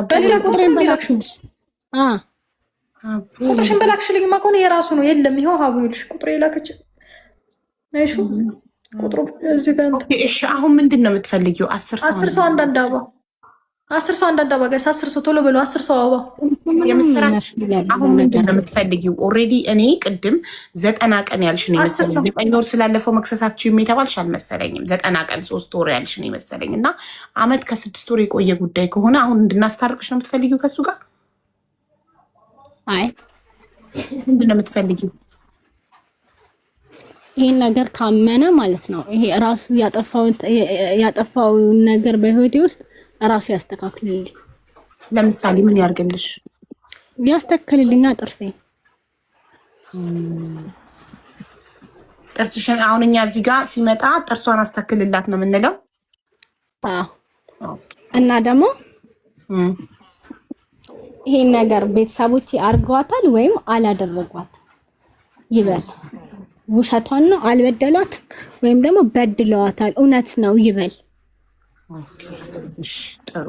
በሌላ ቁጥር በላክሽልሽ። ቁጥርሽን በላክሽልኝማ ከሆነ የራሱ ነው። የለም ይኸው ሀቡ ይልሽ ቁጥር የላከች አይሹ ቁጥሩ እዚህ ጋር።
እሺ አሁን ምንድን ነው የምትፈልጊው? 10 ሰው
አንዳንድ አበባ 10 ሰው አንዳንድ አባጋስ 10 ሰው ቶሎ በሉ 10 ሰው አበባ
የምስራች አሁን ምንድን ነው የምትፈልጊው? ኦልሬዲ እኔ ቅድም 90 ቀን ያልሽን የመሰለኝ 9 ወር ስላለፈው መክሰሳችሁ የተባልሽ አልመሰለኝም። 90 ቀን 3 ወር ያልሽን የመሰለኝ እና አመት ከ6 ወር የቆየ ጉዳይ ከሆነ አሁን እንድናስታርቅሽ ነው የምትፈልጊው ከሱ ጋር?
አይ
ምንድን ነው የምትፈልጊው?
ይሄን ነገር ካመነ ማለት ነው ይሄ ራሱ ያጠፋውን ነገር በህይወቴ ውስጥ ራሱ ያስተካክልልኝ።
ለምሳሌ ምን ያርግልሽ?
ያስተካክልልኛ ጥርሴ
ጥርስሽን አሁን እኛ እዚህ ጋር ሲመጣ ጥርሷን አስተካክልላት ነው የምንለው።
እና ደግሞ ይሄን ነገር ቤተሰቦቼ አርገዋታል ወይም አላደረጓት ይበል። ውሸቷን ነው አልበደሏት ወይም ደግሞ በድለዋታል እውነት ነው ይበል።
ኦኬ እሺ ጥሩ።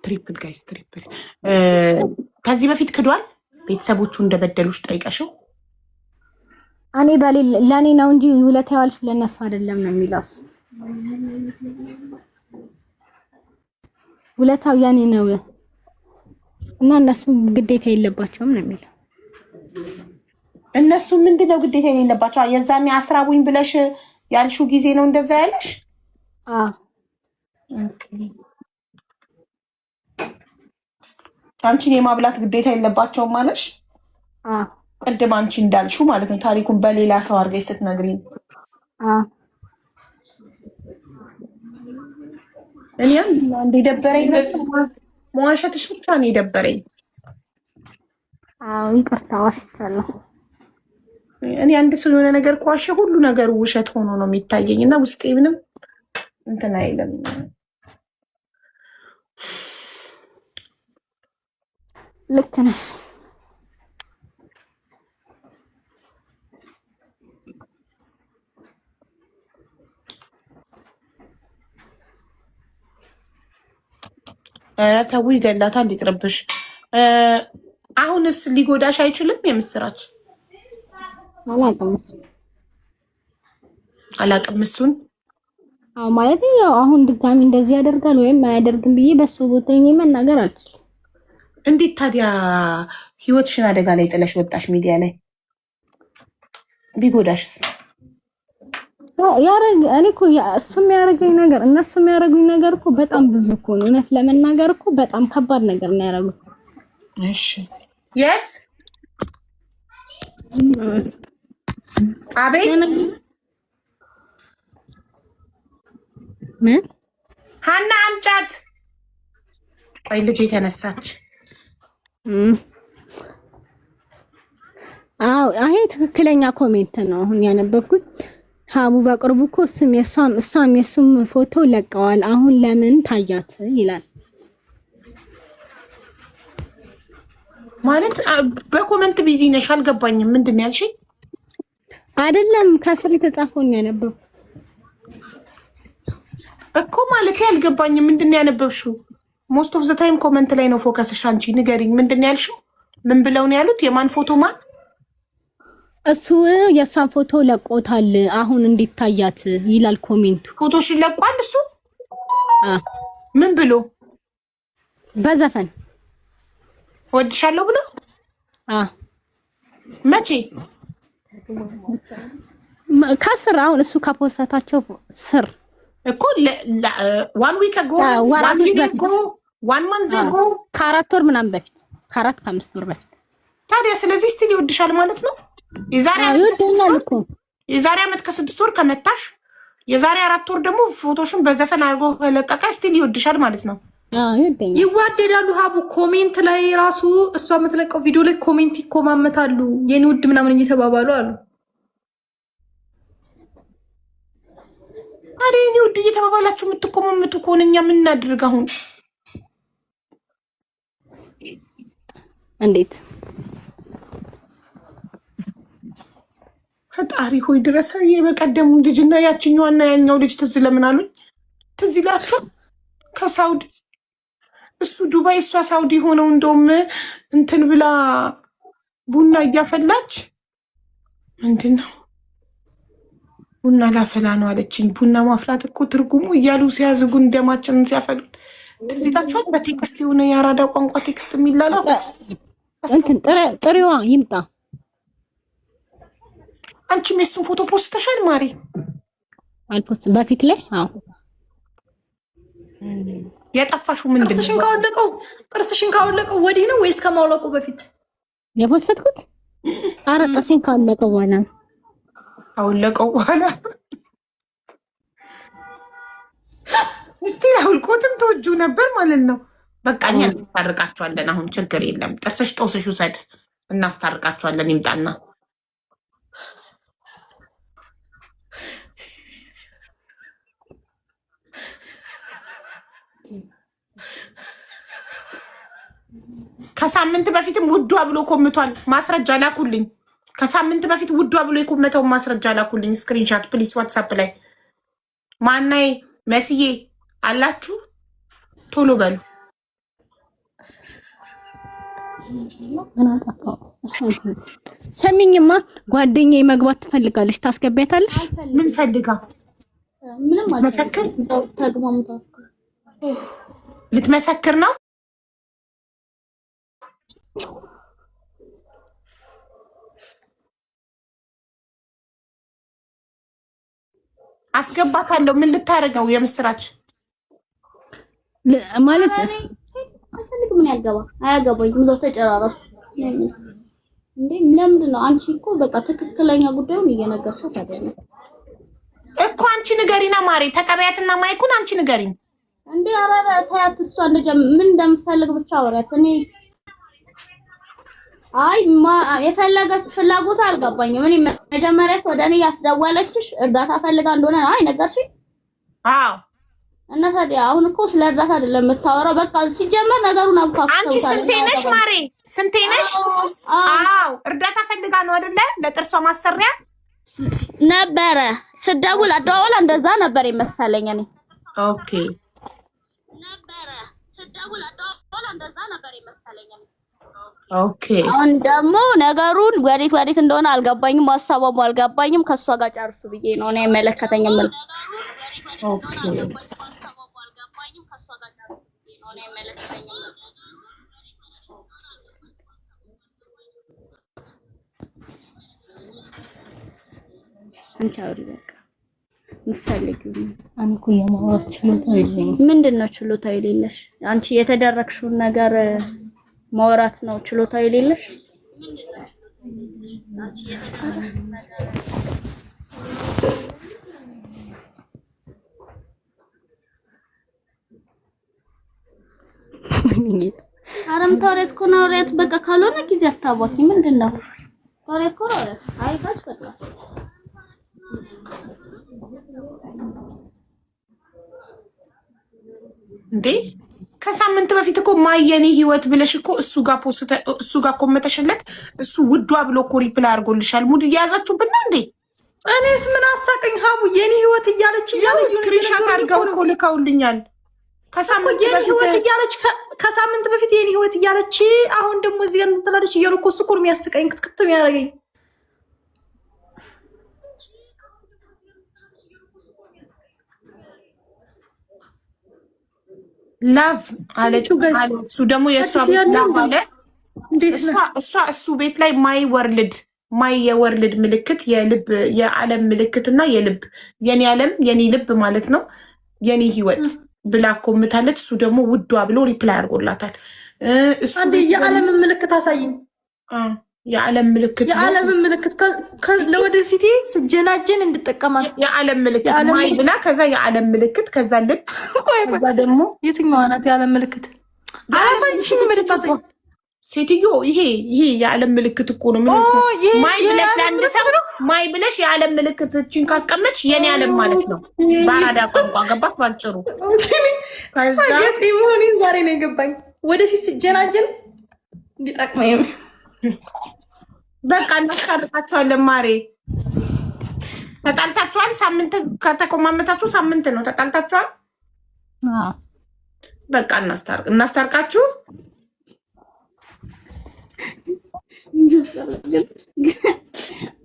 ትሪፕል ጋይስ ትሪፕል። ከዚህ በፊት ክዷል? ቤተሰቦቹ እንደበደሉሽ ጠይቀሽው?
እኔ ለኔ ነው እንጂ ውለታ ያዋልሽ ለነሱ አይደለም ነው የሚለው እሱ። ውለታው ያኔ ነው እና እነሱ ግዴታ የለባቸውም ነው የሚለው።
እነሱ ምንድነው ግዴታ የሌለባቸው? የዛኔ አስራቡኝ ብለሽ ያልሽው ጊዜ ነው እንደዛ ያለሽ? አንቺን የማብላት ግዴታ የለባቸውም ማለሽ? ቅድም አንቺ እንዳልሽው ማለት ነው። ታሪኩን በሌላ ሰው አድርገሽ ስትነግሪኝ እኔ አንድ የደበረኝ መዋሸትሽ ብቻ ነው የደበረኝ።
ይቅርታ ዋሽቻለሁ።
እኔ አንድ ሰው የሆነ ነገር ከዋሸ ሁሉ ነገሩ ውሸት ሆኖ ነው የሚታየኝ እና ውስጤ ምንም እንትን አይልም።
ልክ ነሽ።
ኧረ ተው ይገላታል፣ ይቅርብሽ። አሁንስ ሊጎዳሽ አይችልም? የምስራች አላቅም እሱን
ማለት ያው አሁን ድጋሚ እንደዚህ ያደርጋል ወይም አያደርግም ብዬ በሱ ቦታ መናገር አልችልም።
እንዴት ታዲያ ህይወትሽን አደጋ ላይ ጥለሽ ወጣሽ ሚዲያ ላይ? ቢጎዳሽስ?
እኔ እኮ እሱ የሚያደርገኝ ነገር እነሱ የሚያደርጉኝ ነገር እኮ በጣም ብዙ እኮ ነው። እውነት ለመናገር እኮ በጣም ከባድ ነገር ነው ያደረጉት።
እሺ የስ አቤት
ምን
ሀና አምጫት። ቆይ ልጅ የተነሳች
ይሄ ትክክለኛ ኮሜንት ነው አሁን ያነበብኩት። ሀቡ በቅርቡ እኮ እሷም የሱም ፎቶ ለቀዋል። አሁን ለምን ታያት ይላል
ማለት። በኮሜንት ቢዚ ነሽ? አልገባኝም። ምንድን ነው ያልሽኝ?
አይደለም ከስር የተጻፈውን ነው ያነበብኩት
እኮ ማለት አልገባኝም። ምንድን ነው ያነበብሽው? ሞስት ኦፍ ዘ ታይም ኮሜንት ላይ ነው ፎከስሽ። አንቺ ንገሪኝ፣ ምንድን ነው ያልሽው? ምን ብለው ነው ያሉት? የማን ፎቶ? ማን?
እሱ የእሷን ፎቶ ለቆታል አሁን እንዲታያት ይላል ኮሜንቱ።
ፎቶሽን ለቋል እሱ? ምን ብሎ?
በዘፈን
ወድሻለሁ ብሎ? መቼ?
ከስር አሁን እሱ ከፖስታቸው ስር
እኮ ዋን ዊክ አጎ ዋን መንዝ አጎ
ከ4 ወር ምናምን በፊት ከ4-5 ወር በፊት። ታዲያ
ስለዚህ ስቲል ይወድሻል ማለት ነው። የዛሬ ዓመት ከ6 ወር ከመታሽ የዛሬ 4 ወር ደግሞ ፎቶሽን በዘፈን አድርጎ ከለቀቀ ስቲል ይወድሻል ማለት ነው።
ይዋደዳሉ። ሀቡ ኮሜንት ላይ ራሱ እሷ የምትለቀው ቪዲዮ ላይ ኮሜንት ይኮማመታሉ። የኔ ውድ ምናምን እየተባባሉ አሉ።
ታዲያ የኔ ውድ እየተባባላችሁ የምትኮማመቱ ከሆነ እኛ ምን እናድርግ አሁን?
እንዴት
ፈጣሪ ሆይ ድረስ። የበቀደሙ ልጅና ያችኛዋና ያኛው ልጅ ትዝ ለምን አሉኝ? ትዝ ይላችሁ? ከሳውዲ እሱ ዱባይ እሷ ሳውዲ ሆነው እንደውም እንትን ብላ ቡና እያፈላች ምንድን ነው ቡና ላፈላ ነው አለችኝ። ቡና ማፍላት እኮ ትርጉሙ እያሉ ሲያዝጉን ደማችንን ሲያፈሉን ትዝታችኋል? በቴክስት የሆነ የአራዳ ቋንቋ ቴክስት የሚላለው
እንትን ጥሬዋ ይምጣ።
አንቺም የሱን ፎቶ ፖስተሻል ማሪ?
አልፖስት በፊት ላይ አዎ።
የጠፋሽው ምንድን ነው?
ጥርስሽን ካወለቀው ወዲህ ነው ወይስ ከማውለቁ በፊት
የፖስተትኩት? ኧረ ጥርሴን ካወለቀው በኋላ
አውለቀው በኋላ እስቲ አውልቆትም ተወጁ ነበር ማለት ነው። በቃ እኛ እናስታርቃቸዋለን። አሁን ችግር የለም። ጥርስሽ ጦስሽ ውሰድ፣ እናስታርቃቸዋለን። ይምጣና ከሳምንት በፊትም ውዷ ብሎ ኮምቷል። ማስረጃ ላኩልኝ። ከሳምንት በፊት ውዷ ብሎ የኮመተውን ማስረጃ ላኩልኝ። ስክሪንሻት ፕሊስ ዋትሳፕ ላይ ማናይ መስዬ አላችሁ? ቶሎ በሉ።
ሰሚኝማ ጓደኛዬ መግባት ትፈልጋለች። ታስገቢያታለሽ?
ምን ፈልጋ? መሰክር ልትመሰክር ነው? አስገባታለሁ። ምን ልታረገው? የምስራች
ማለት
ምን ያገባ አያገባኝም። እዛው ተጨራረሱ እንዴ? ለምንድን ነው አንቺ እኮ በቃ ትክክለኛ ጉዳዩን እየነገርሻት አይደለም
እኮ። አንቺ ንገሪና ማሬ፣ ተቀበያትና ማይኩን አንቺ ንገሪኝ
እንዴ። አራራ ታያት። እሷ ምን እንደምፈልግ ብቻ አውሪያት። እኔ አይ የፈለገች ፍላጎቷ አልገባኝም። እኔ መጀመሪያ ወደ እኔ ያስደወለችሽ እርዳታ ፈልጋ እንደሆነ አይ ነገርሽኝ።
አዎ።
እና ታዲያ አሁን እኮ ስለ እርዳታ አይደለም የምታወራው። በቃ ሲጀመር ነገሩን አብካክተውታል።
አንቺ ስንቴ ነሽ ማሬ? ስንቴ ነሽ? አዎ እርዳታ ፈልጋ ነው አይደለ? ለጥርሷ ማሰሪያ
ነበረ ስደውል አደዋወላ እንደዛ ነበር የመሰለኝ እኔ።
ኦኬ
ነበረ ስደውል አደዋወላ እንደዛ ነበር የመሰለኝ እኔ።
ኦኬ
አሁን ደግሞ ነገሩን ወዴት እንደሆነ አልገባኝም። ማሳባቡ አልገባኝም። ከሷ ጋር ጨርሱ ብዬ ነው እኔ አይመለከተኝም።
ኦኬ
አንቺ አውሪ በቃ ምፈልጊው።
እኔ እኮ የማውራት ችሎታ የለኝም።
ምንድነው ችሎታ የሌለሽ? አንቺ የተደረግሽውን ነገር ማውራት ነው ችሎታ የሌለሽ? አረም ተወሬት እኮ ነው። ወሬት በቃ ካልሆነ ጊዜ አታባኪ። ምንድነው ተወሬት እኮ ነው። አይታች በቃ
እንዴ ከሳምንት በፊት እኮ ማየኔ ህይወት ብለሽ እኮ እሱ ጋር ኮመተሽለት። እሱ ውዷ ብሎ እኮ ሪፕላይ አድርጎልሻል። ሙድ እየያዛችሁብን ነው እንዴ?
እኔስ ምን አሳቀኝ? ሀቡ የኔ ህይወት እያለች
ስክሪንሻት አድርገው እኮ ልከውልኛል። ከሳምንት
በፊት የኔ ህይወት እያለች አሁን ደግሞ እዚህ ጋር እንትላለች እያሉ እኮ እሱ እኮ ነው የሚያስቀኝ፣ ክትክት የሚያደርገኝ።
ላቭ አለች። እሱ ደግሞ የእሷ ላቭ አለ። እሱ ቤት ላይ ማይ የወርልድ ምልክት የዓለም ምልክት እና የልብ የኔ ዓለም የኔ ልብ ማለት ነው የኔ ህይወት ብላ ኮምታለች። እሱ ደግሞ ውዷ ብሎ ሪፕላይ አድርጎላታል።
አንዴ የዓለም ምልክት አሳይኝ።
የዓለም ምልክት
ለወደፊቴ ስጀናጀን እንድጠቀማት
የዓለም ምልክት ማይ ብላ ከዛ የዓለም ምልክት ከዛ ልብ ከዛ ደግሞ
የትኛዋ ናት የዓለም ምልክት? አላሳይሽም። ምልክት
ሴትዮ ይሄ የዓለም ምልክት እኮ ነው። ማይ ብለሽ ለአንድ ሰው ማይ ብለሽ የዓለም ምልክት እችን ካስቀመጥሽ የኔ ዓለም ማለት ነው በአራዳ ቋንቋ። ገባት ባጭሩ።
ሳጌጥ መሆኔን ዛሬ ነው የገባኝ። ወደፊት ስጀናጀን እንዲጠቅመኝ
በቃ እናስታርቃቸዋለን። ማሬ ተጣልታችኋል? ሳምንት ከተቆማመታችሁ ሳምንት ነው። ተጣልታችኋል? በቃ እናስታርቃችሁ።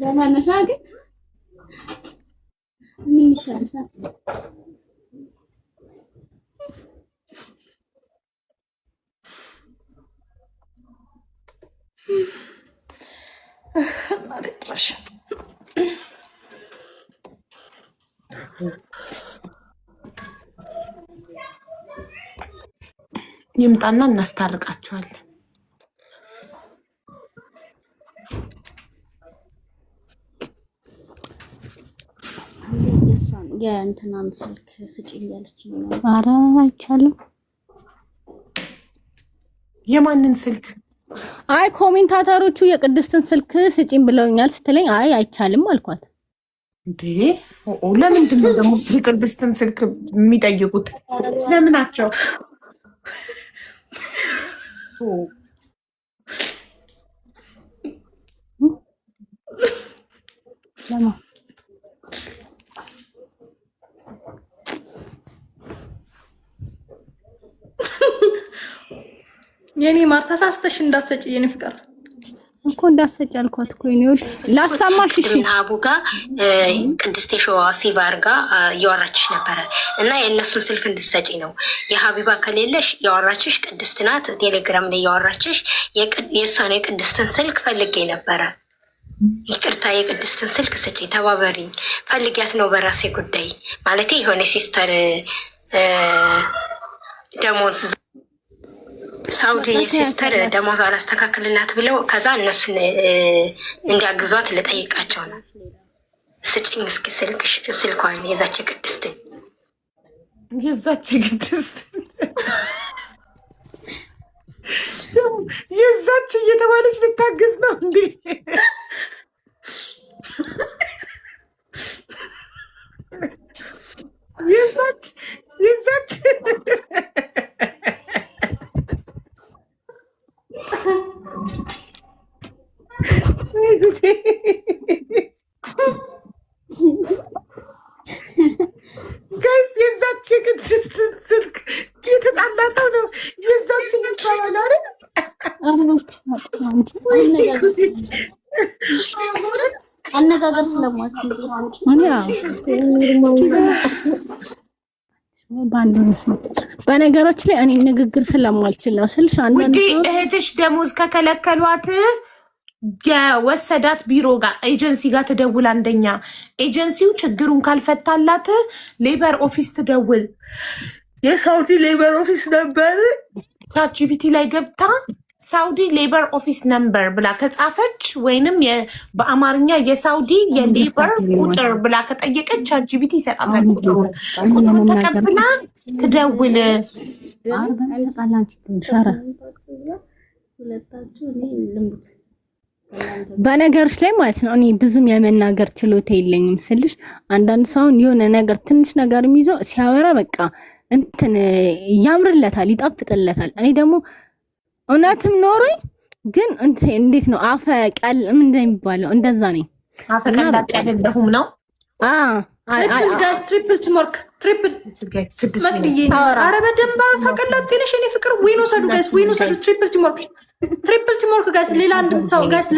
ደህና ነሽ? ግን ምን ይሻልሻል?
እናቴ ድረሽ
ይምጣና እናስታርቃቸዋለን።
የእንትናን ስልክ ስጪኝ ያለችኝ ነው።
ኧረ አይቻልም።
የማንን ስልክ?
አይ ኮሜንታተሮቹ የቅድስትን ስልክ ስጪኝ ብለውኛል ስትለኝ አይ አይቻልም አልኳት።
እንዴ ለምንድን ነው ደግሞ የቅድስትን ስልክ የሚጠይቁት? ለምናቸው?
ለማ
የኔ ማር ተሳስተሽ እንዳሰጪ የኔ ፍቅር
እኮ እንዳሰጪ አልኳት እኮ የኔ ወድ ላሳማሽ። እሺ
ሀቡ ጋር ቅድስት የሸዋ ሲቫር ጋር እያወራችሽ ነበረ እና የእነሱን ስልክ እንድትሰጪ ነው። የሀቢባ ከሌለሽ ያወራችሽ ቅድስት ናት። ቴሌግራም ላይ ያወራችሽ የእሷን የቅድስትን ስልክ ፈልጌ ነበረ። ይቅርታ የቅድስትን ስልክ ስጪ፣ ተባበሪኝ። ፈልጊያት ነው በራሴ ጉዳይ ማለት የሆነ ሲስተር ደሞዝ ሳውዲ የሲስተር ደሞዝ አላስተካክልላት ብለው ከዛ እነሱን እንዲያግዟት ልጠይቃቸው ነው። ስጭኝ እስኪ ስልኳን የዛች ቅድስትን
የዛች እየተባለች ልታግዝ ነው እንዴ? የዛች ጋይስ የዛች የቅድስትን ስልክ የተጣላ ሰው ነው የዛች የሚባባል አይደል?
አነጋገር ስለማችሁ
በነገሮች ላይ እኔ ንግግር ስለማልችል ነው ስልሽ አንዳንድ
እህትሽ ደሞዝ ከከለከሏት የወሰዳት ቢሮ ጋር ኤጀንሲ ጋር ትደውል። አንደኛ ኤጀንሲው ችግሩን ካልፈታላት ሌበር ኦፊስ ትደውል። የሳውዲ ሌበር ኦፊስ ነበር ቻትጂፒቲ ላይ ገብታ ሳውዲ ሌበር ኦፊስ ነምበር ብላ ከጻፈች ወይንም በአማርኛ የሳውዲ የሌበር ቁጥር ብላ ከጠየቀች ቻትጂፒቲ ይሰጣታል። ቁጥሩን ተቀብላ ትደውል።
በነገሮች ላይ ማለት ነው እኔ ብዙም የመናገር ችሎታ የለኝም ስልሽ አንዳንድ ሰውን የሆነ ነገር ትንሽ ነገር ይዞ ሲያወራ በቃ እንትን ያምርለታል፣ ይጣፍጥለታል። እኔ ደግሞ እውነትም ኖሮኝ ግን እንዴት ነው አፈ ቀል ምን እንደሚባለው እንደዛ ነኝ።
አፈ ቀላጥ አይደለሁም ነው።
ትሪፕል ጋይስ ትሪፕል ትሞርክ ትሪፕል መቅድዬ ኧረ በደንብ አፈ ቀላጥ ነሽ የኔ ፍቅር። ዊኖ ሰዱ ጋይስ ዊኖ ሰዱ ትሪፕል ትሞርክ ትሪፕል ትሞርክ ጋይስ። ሌላ አንድ ሰው ጋይስ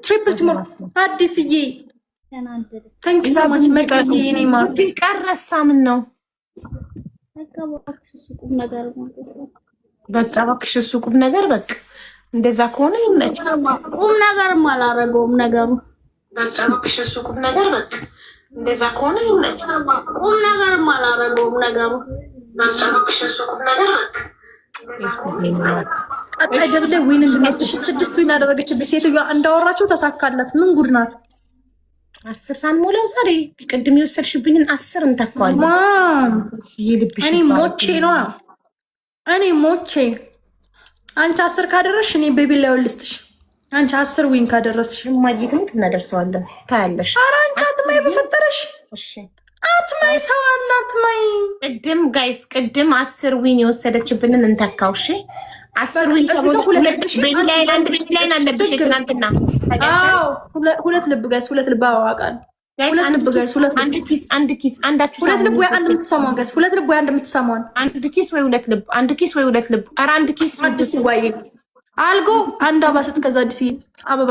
ትሪፕል ትሞርክ አዲስዬ ታንክ ዩ ሶ ማች መቅድዬ የኔ ማር
ቀረሳ ምን ነው በቃ እባክሽ እሱ ቁም ነገር በቃ እንደዛ ከሆነ ይመች።
ቁም ነገርም አላረገውም ነገሩ።
በቃ እባክሽ እሱ ቁም ነገር በቃ እንደዛ ከሆነ ይመች።
ቁም ነገርም አላረገውም ነገሩ።
በቃ እባክሽ እሱ ቁም ነገር በቃ
ቀጣይ ደብለ ዊን ልመጥሽ 6 ዊን አደረገችብኝ ሴትዮዋ። እንዳወራችሁ ተሳካላት። ምን ጉድ ናት?
10 ሳንሞላው ዛሬ ቅድም የወሰድሽብኝን 10 እንተካዋለን። ይልብሽ
እኔ ሞቼ ነው እኔ ሞቼ። አንቺ 10 ካደረሽ እኔ ቤቢ ላይ ልስጥሽ። አንቺ 10 ዊን ካደረስሽ
ማየትም እናደርሰዋለን። ታያለሽ።
ኧረ አንቺ አትማይ በፈጠረሽ።
እሺ
አትማይ ሰው አትማይ።
ቅድም ጋይስ ቅድም 10 ዊን የወሰደችብንን እንተካው። እሺ 10 ዊን ተሞላ። ቤቢ ላይ አለብሽ ትናንትና።
አዎ ሁለት ልብ ጋይስ ሁለት ልብ አዋቃል።
አንድ ኪስ አንዳችሁ
ሁለት ልብ ወይ አንድ የምትሰማውን ጋይስ ሁለት ልብ ወይ አንድ የምትሰማውን
አንድ ኪስ ወይ ሁለት ልብ አንድ ኪስ ወይ ሁለት ልብ። ኧረ አንድ ኪስ
አዲስ ወይ አልጎ አንድ አባሰት ከዛ አዲስ አበባ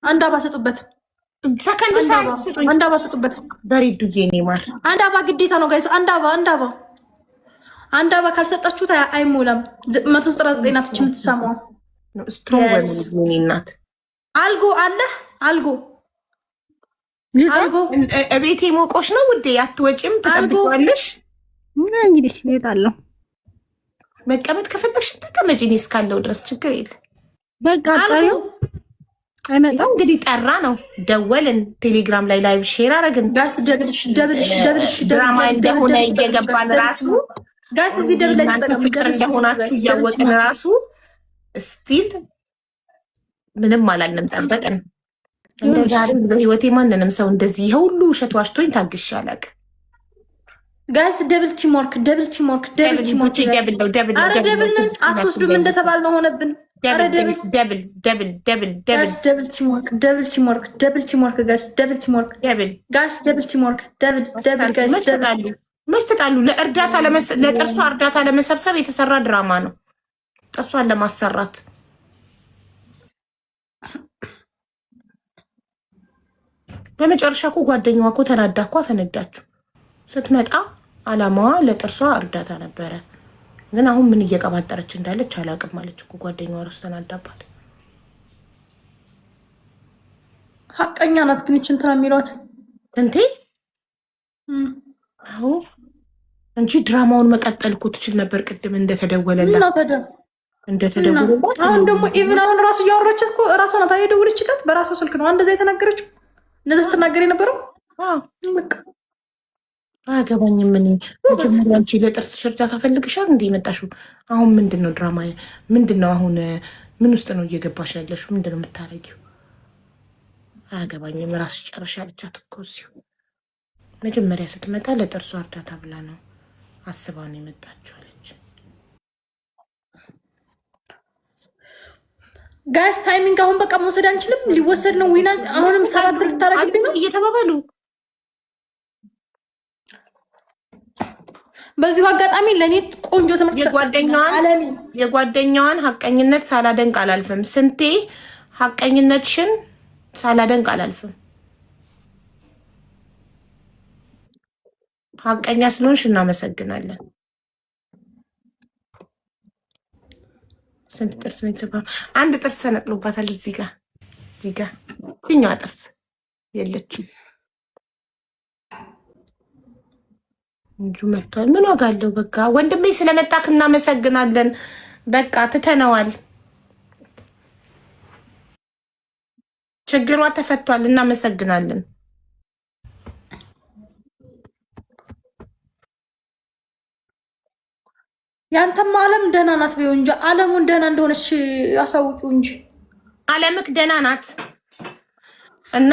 አንድ አባሰጡበት
ሰከንዱ ሳይስጡኝ
አንድ አባሰጡበት
በሪዱዬ ነው ማር
አንድ አባ ግዴታ ነው ጋይስ። አንድ አባ ካልሰጣችሁት አይሞላም። 199 ናት የምትሰማው
ስትሮንግ
Yes.
ወይኔ እናት
አልጎ አለ አልጎ
እቤቴ ሞቆሽ ነው ውዴ፣ አትወጪም? ትጠብቂዋለሽ?
እንግዲህ እወጣለሁ።
መቀመጥ ከፈለግሽ ተቀመጪ፣ እኔ እስካለው ድረስ ችግር የለም።
በቃ
አልጎ
ጠሪው አይመጣም።
እንግዲህ ጠራ ነው፣ ደወልን፣ ቴሌግራም ላይ ላይቭ ሼር አረግን።
ጋስ ደብልሽ
ድራማ እንደሆነ እየገባን ራሱ
ጋስ እዚህ ደብል
እናንተ ፍቅር እንደሆናችሁ እያወቅን ራሱ ስቲል ምንም አላልንም፣ ጠበቅን። እንደ ዛሬ በህይወቴ ማንንም ሰው እንደዚህ ይሄ ሁሉ ውሸት ዋሽቶኝ ታግሼ አላውቅም።
ጋስ ደብል ቲምወርክ
ደብል
አትወስዱም እንደተባልነው ሆነብን።
መች ተጣሉ? ለጥርሷ እርዳታ ለመሰብሰብ የተሰራ ድራማ ነው፣ ጥርሷን ለማሰራት። በመጨረሻ እኮ ጓደኛዋ እኮ ተናዳ እኮ አፈነዳችሁ። ስትመጣ አላማዋ ለጥርሷ እርዳታ ነበረ። ግን አሁን ምን እየቀባጠረች እንዳለች አላውቅም አለች እኮ ጓደኛዋ ራሱ ተናዳባት።
ሀቀኛ ናት ግን እንትን የሚሏት
እንቴ አዎ እንጂ ድራማውን መቀጠል እኮ ትችል ነበር። ቅድም እንደተደወለላት
አሁን ደግሞ ኢቭን አሁን ራሱ እያወራች እኮ ራሷ ናት የደወለችላት። በራሷ ስልክ ነው እንደዛ የተናገረችው። እንደዛ ስትናገር የነበረው
አያገባኝም። እኔ መጀመሪያ አንቺ ለጥርስሽ እርዳታ ፈልግሻል እንደ የመጣሽው አሁን ምንድን ነው ድራማ? ምንድን ነው አሁን? ምን ውስጥ ነው እየገባሽ ያለሽው? ምንድን ነው የምታረጊው? አያገባኝም። ራስሽ ጨርሻ ብቻት እኮ እዚሁ መጀመሪያ ስትመጣ ለጥርሷ እርዳታ ብላ ነው አስባ ነው የመጣችው አለች።
ጋይስ ታይሚንግ አሁን በቃ መውሰድ አንችልም። ሊወሰድ ነው ዊና አሁንም ሰባት ልታረግብኝ ነው
እየተባባሉ።
በዚሁ አጋጣሚ ለእኔ ቆንጆ ትምህርት
የጓደኛዋን ሀቀኝነት ሳላደንቅ አላልፍም። ስንቴ ሀቀኝነትሽን ሳላደንቅ አላልፍም። ሀቀኛ ስለሆንሽ እናመሰግናለን። ስንት ጥርስ ነው የተሰባው? አንድ ጥርስ ተነቅሎባታል። እዚህ ጋር እዚህኛዋ ጥርስ የለችም እንጂ መጥቷል። ምን ዋጋ አለው? በቃ ወንድሜ ስለመጣክ እናመሰግናለን። በቃ ትተነዋል። ችግሯ ተፈቷል። እናመሰግናለን።
ያንተማ ዓለም ደህና ናት ቢሆን እንጂ ዓለሙን ደህና እንደሆነች ያሳውቂው እንጂ
ዓለምክ ደህና ናት እና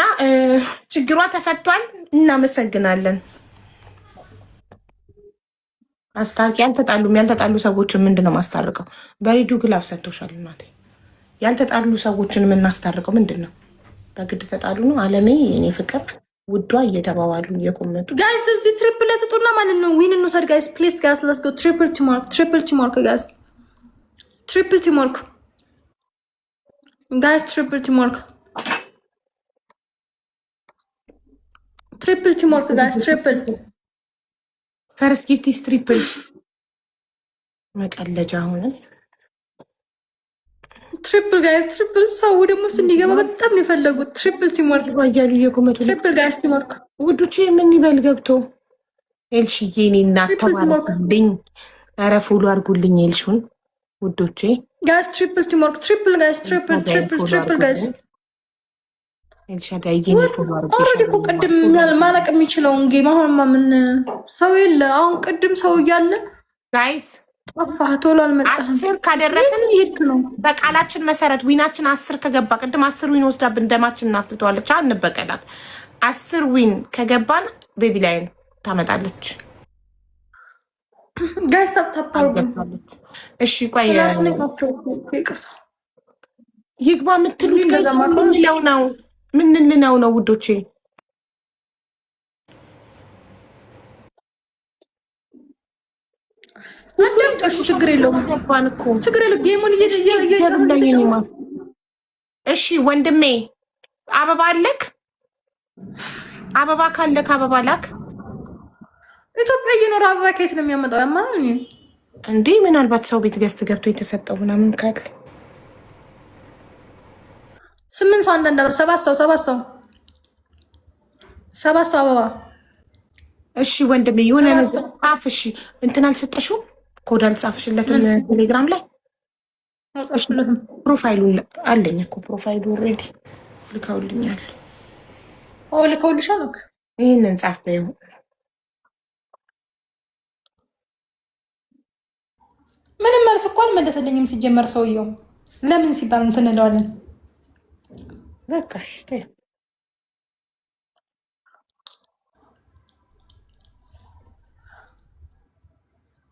ችግሯ ተፈቷል። እናመሰግናለን። አስታርቂ። ያልተጣሉ ሰዎችን ምንድን ነው ማስታርቀው? በሬዲዮ ግላፍ ሰጥቶሻል እናቴ። ያልተጣሉ ሰዎችን የምናስታርቀው ምንድን ነው? በግድ ተጣሉ ነው? አለሜ የኔ ፍቅር ውዷ እየተባባሉ እየቆመጡ
ጋይስ እዚህ ትሪፕል ለስጡና ማለት ነው። ዊን እንውሰድ ጋይስ ፕሊዝ ጋይስ ሌትስ ጎ ትሪፕል ቲምወርክ ጋይስ ትሪፕል ቲምወርክ ጋይስ ትሪፕል ቲምወርክ ጋይስ ትሪፕል
ፈርስት ጊፍቲስ ትሪፕል መቀለጃ ሆነን
ትሪፕል ጋይስ ትሪፕል ሰው ደግሞ እሱ እንዲገባ በጣም ነው የፈለጉት። ትሪፕል ቲምወርክ
ባያሉ እየቆመጡ
ትሪፕል ጋይስ ቲምወርክ
ውዶቼ ምን ይበል ገብቶ ኤልሽዬ እኔ እናት ተባረኩልኝ። ኧረ ፎሎ አድርጉልኝ ኤልሹን ውዶቼ
ጋይስ ትሪፕል ቲምወርክ ጋይስ ትሪፕል ጋይስ
ኤልሻዳይ ጌኔ ፎሎ አድርጉልኝ።
ኦልሬዲ እኮ ቅድም ማለቅ የሚችለውን ጌም አሁንማ ምን ሰው የለ። አሁን ቅድም ሰው እያለ
ጋይስ
ቶሎ አልመጣም።
10 ካደረስን ነው በቃላችን መሰረት ዊናችን 10 ከገባ ቅድም 10 ዊን ወስዳብን ደማችን እናፍልተዋለች። አንበቀላት 10 ዊን ከገባን ቤቢ ላይን ታመጣለች።
ጋይስ ታፓርጉ።
እሺ ቆይ ይግባ የምትሉት ጋይስ ምን ልነው ነው ውዶቼ?
አዳምጪ፣ ችግር የለውም።
ገባን እኮ
ችግር የለውም። ጌሙን እየጨረሰ
እሺ ወንድሜ አበባ አለክ? አበባ ካለክ አበባ ላክ።
ኢትዮጵያ እየኖረ አበባ ከየት ነው የሚያመጣው? ያማ
እንዴ ምናልባት ሰው ቤት ገዝት ገብቶ የተሰጠው ምናምን ካለ
8 ሰው አንዳንድ አበባ 7 ሰው አበባ።
እሺ ወንድሜ የሆነ ነገር ጻፍ። እሺ እንትን አልሰጠሽውም? ኮድ አልጻፍሽለትም ቴሌግራም ላይ? ፕሮፋይሉን አለኝ እኮ ፕሮፋይሉ ኦልሬዲ ልከውልኛል።
ልከውልሻል።
ይህንን ጻፍ በይው።
ምንም መልስ እኮ አልመለሰልኝም። ሲጀመር ሰውየው ለምን ሲባል እንትን እንለዋለን።
በቃሽ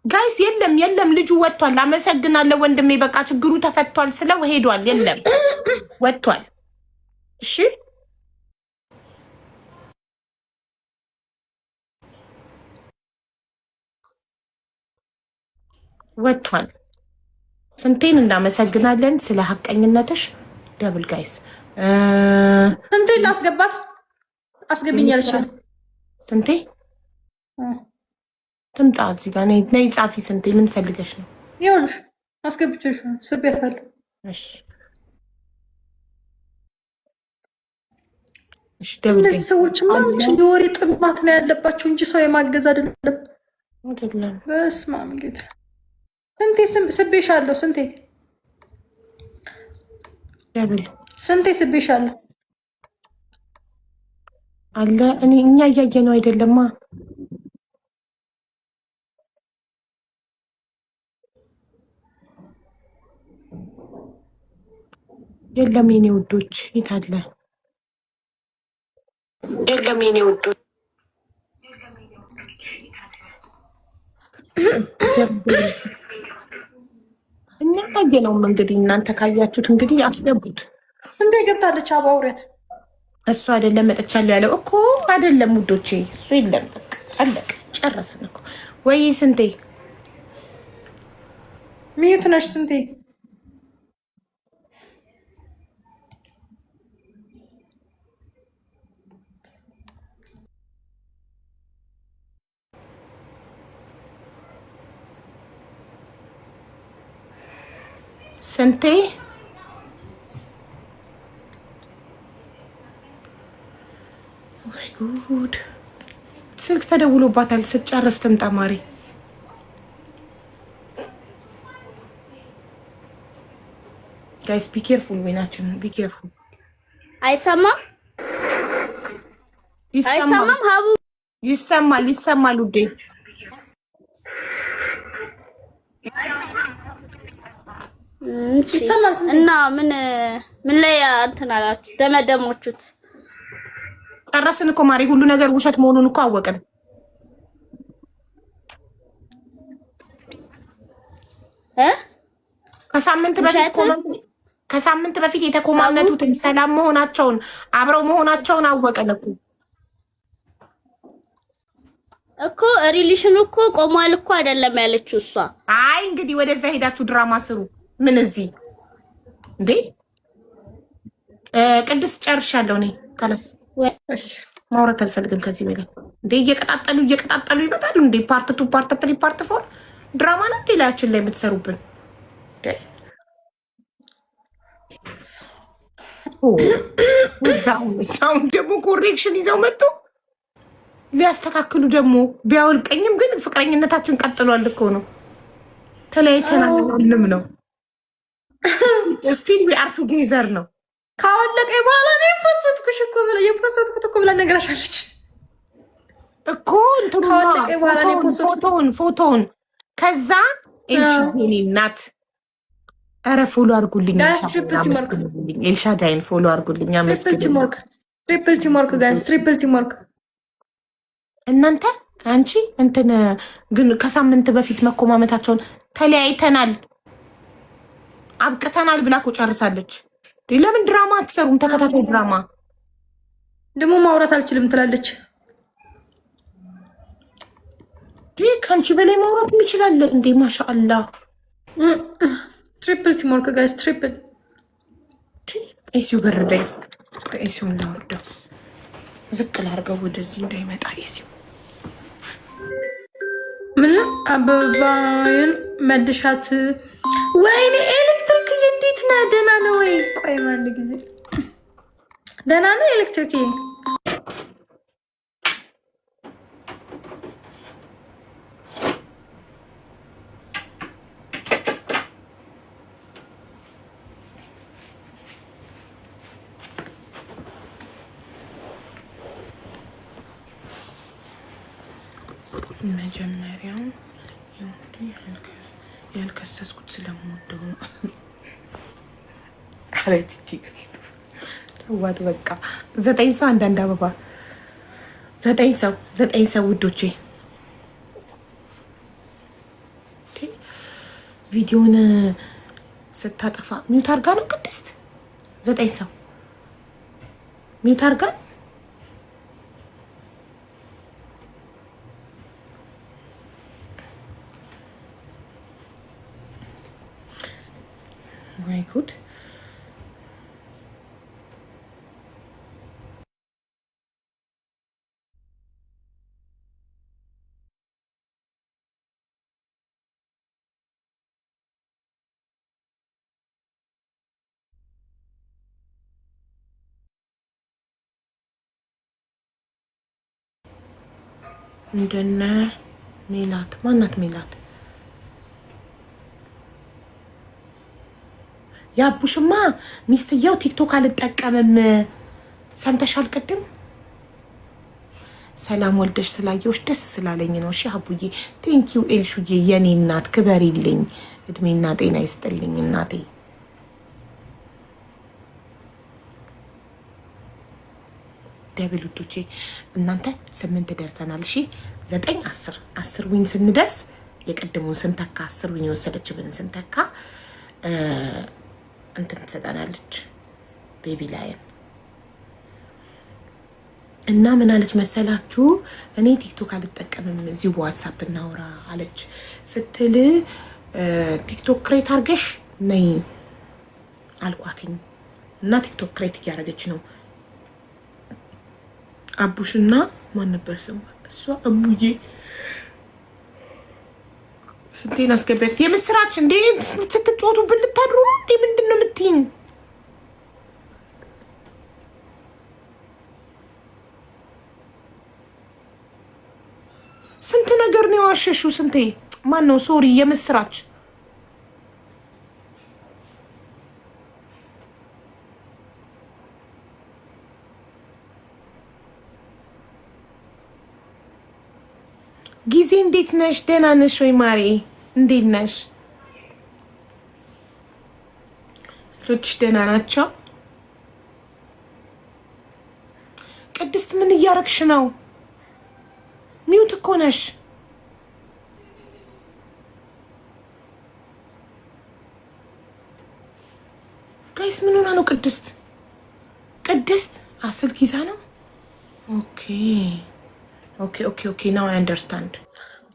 ጋይስ የለም ልጁ ወጥቷል። አመሰግናለሁ ወንድሜ። በቃ ችግሩ ተፈቷል ስለው ሄዷል። የለም ወጥቷል። እሺ ወጥቷል። ስንቴን እናመሰግናለን ስለ ሀቀኝነትሽ። ደብል ጋይስ
ስንቴን ላስገባት? አስገብኛለች።
ስንቴ ትምጣ እዚህ ጋር ነይ ጻፊ። ስንቴ ምን ፈልገሽ ነው?
ይኸውልሽ አስገብቼሽ ስቤታለሁ።
እሺ ደብል
እነዚህ ሰዎች የወሬ ጥማት ነው ያለባቸው እንጂ ሰው የማገዝ አይደለም። በስመ አብ ጌታ። ስንቴ ስቤሻለሁ? ስንቴ ስቤሻለሁ
አለ። እኛ እያየ ነው አይደለማ። የለም የኔ ውዶች፣ የት አለ? የለም የኔ ውዶች፣ እኛ ካየ ነው እንግዲህ። እናንተ ካያችሁት እንግዲህ አስገቡት።
እንዴ ገብታለች አባውረት።
እሱ አይደለም መጥቻለሁ ያለው እኮ አይደለም ውዶቼ፣ እሱ የለም። በቃ አለቀ፣ ጨረስን እኮ። ወይ ስንቴ
ሚዩት ነሽ? ስንቴ
ስንቴ ወይ ጉድ! ስልክ ተደውሎባታል። ስትጨርስ ትምጣ ማሪ። ጋይስ ቢ ኬርፉል፣ ወይናችን ቢ ኬርፉል።
አይሰማም ሀቡ
ይሰማል ውዴ።
እና ምን ላይ እንትን አላችሁ? ደመደሞቹት?
ጨረስን እኮ ማሪ። ሁሉ ነገር ውሸት መሆኑን እኮ አወቅን። ከሳምንት በፊት የተኮማመቱትን ሰላም መሆናቸውን አብረው መሆናቸውን አወቅን
እኮ ሪሌሽኑ እኮ ቆሟል እኮ አይደለም ያለችው እሷ።
አይ እንግዲህ ወደዛ ሄዳችሁ ድራማ ስሩ። ምን እዚህ እንዴ? ቅድስት ጨርሻለሁ እኔ ካለስ ማውራት አልፈልግም ከዚህ በላይ። እንዴ እየቀጣጠሉ ይመጣሉ እንዴ? ፓርት 2 ፓርት 3 ፓርት 4 ድራማ ነው እንዴ ላያችን ላይ የምትሰሩብን? እዛውን ደግሞ ኮሬክሽን ይዘው መጡ ሊያስተካክሉ። ደግሞ ቢያወልቀኝም ግን ፍቅረኝነታችን ቀጥሏል እኮ ነው። ተለያይተናልም ነው። ስቲል ዊ አር ቱጌዘር ነው።
ካወለቀኝ በኋላ ነው የፖስትኩት እኮ ብላ ነገራሻለች
እኮ ፎቶውን ከዛ ኤልሻዳይን እናት ኧረ ፎሎ አድርጉልኝ፣ ኤልሻዳይን ፎሎ አድርጉልኝ።
ትሪፕል ቲምወርክ ጋይስ፣ ትሪፕል ቲምወርክ።
እናንተ አንቺ እንትን ግን ከሳምንት በፊት መኮማመታቸውን ተለያይተናል አብቅተናል ብላ እኮ ጨርሳለች። ለምን ድራማ አትሰሩም? ተከታታይ ድራማ
ደግሞ ማውራት አልችልም ትላለች።
ከአንቺ በላይ ማውራት እንችላለን እንዴ? ማሻአላ።
ትሪፕል ቲምወርክ ጋይስ፣ ትሪፕል።
ኤሲው በረደኝ። ኤሲው እንዳወርደው ዝቅ ላድርገው ወደዚህ እንዳይመጣ ኤሲው።
ምን አበባዬን መልሻት። ወይኔ ኤሌክትሪክ እንዴት ነህ? ደህና ነው ወይ? ቆይ ማን ጊዜ ደህና ነው ኤሌክትሪክ
መጀመሪያው ያልከሰስኩት ስለምወደው ነው አለች። ተዋት በቃ 9 ሰው አንዳንድ አበባ 9 ሰው ውዶቼ ቪዲዮን ስታጠፋ ሚውት አርጋ ነው ቅድስት 9 ሰው ሚውት አርጋ ነው። ማይ ጉድ እንደነ ሜላት ማናት? ሜላት ያቡሽማ ሚስትየው ቲክቶክ አልጠቀምም ሰምተሻል? ቅድም ሰላም ወልደሽ ስላየውሽ ደስ ስላለኝ ነው። እሺ አቡዬ ቴንኪዩ። ኤልሹዬ የኔ እናት ክበሪልኝ፣ እድሜና ጤና ይስጥልኝ እናቴ። ደብል ውዶቼ እናንተ 8 ደርሰናል። እሺ 9 10 ዊን ስንደርስ የቅድሙን ስንተካ 10 ዊን የወሰደችብን ስንተካ እንትን ትሰጠናለች ቤቢ ላየን እና ምን አለች መሰላችሁ? እኔ ቲክቶክ አልጠቀምም እዚሁ በዋትሳፕ እናውራ አለች ስትል ቲክቶክ ክሬት አርገሽ ነይ አልኳትኝ እና ቲክቶክ ክሬት እያደረገች ነው። አቡሽና ማን ነበር ስሟ? እሷ እሙዬ ስንቴን አስገቢያት። የምስራች እንዴ ስትጫወቱብን ልታድሩ ነው እንዴ? ምንድን ነው የምትይኝ? ስንት ነገር ነው የዋሸሹ። ስንቴ ማን ነው? ሶሪ የምስራች ጊዜ እንዴት ነሽ? ደህና ነሽ ወይ ማሪ? እንዴት ነሽ? ልጆችሽ ደህና ናቸው? ቅድስት ምን እያረግሽ ነው? ሚውት እኮ ነሽ። ጋይስ ምን ሆና ነው ቅድስት? ስልክ ይዛ ነው። ኦኬ ኦኬ ኦኬ ኦኬ ናው አይ አንደርስታንድ።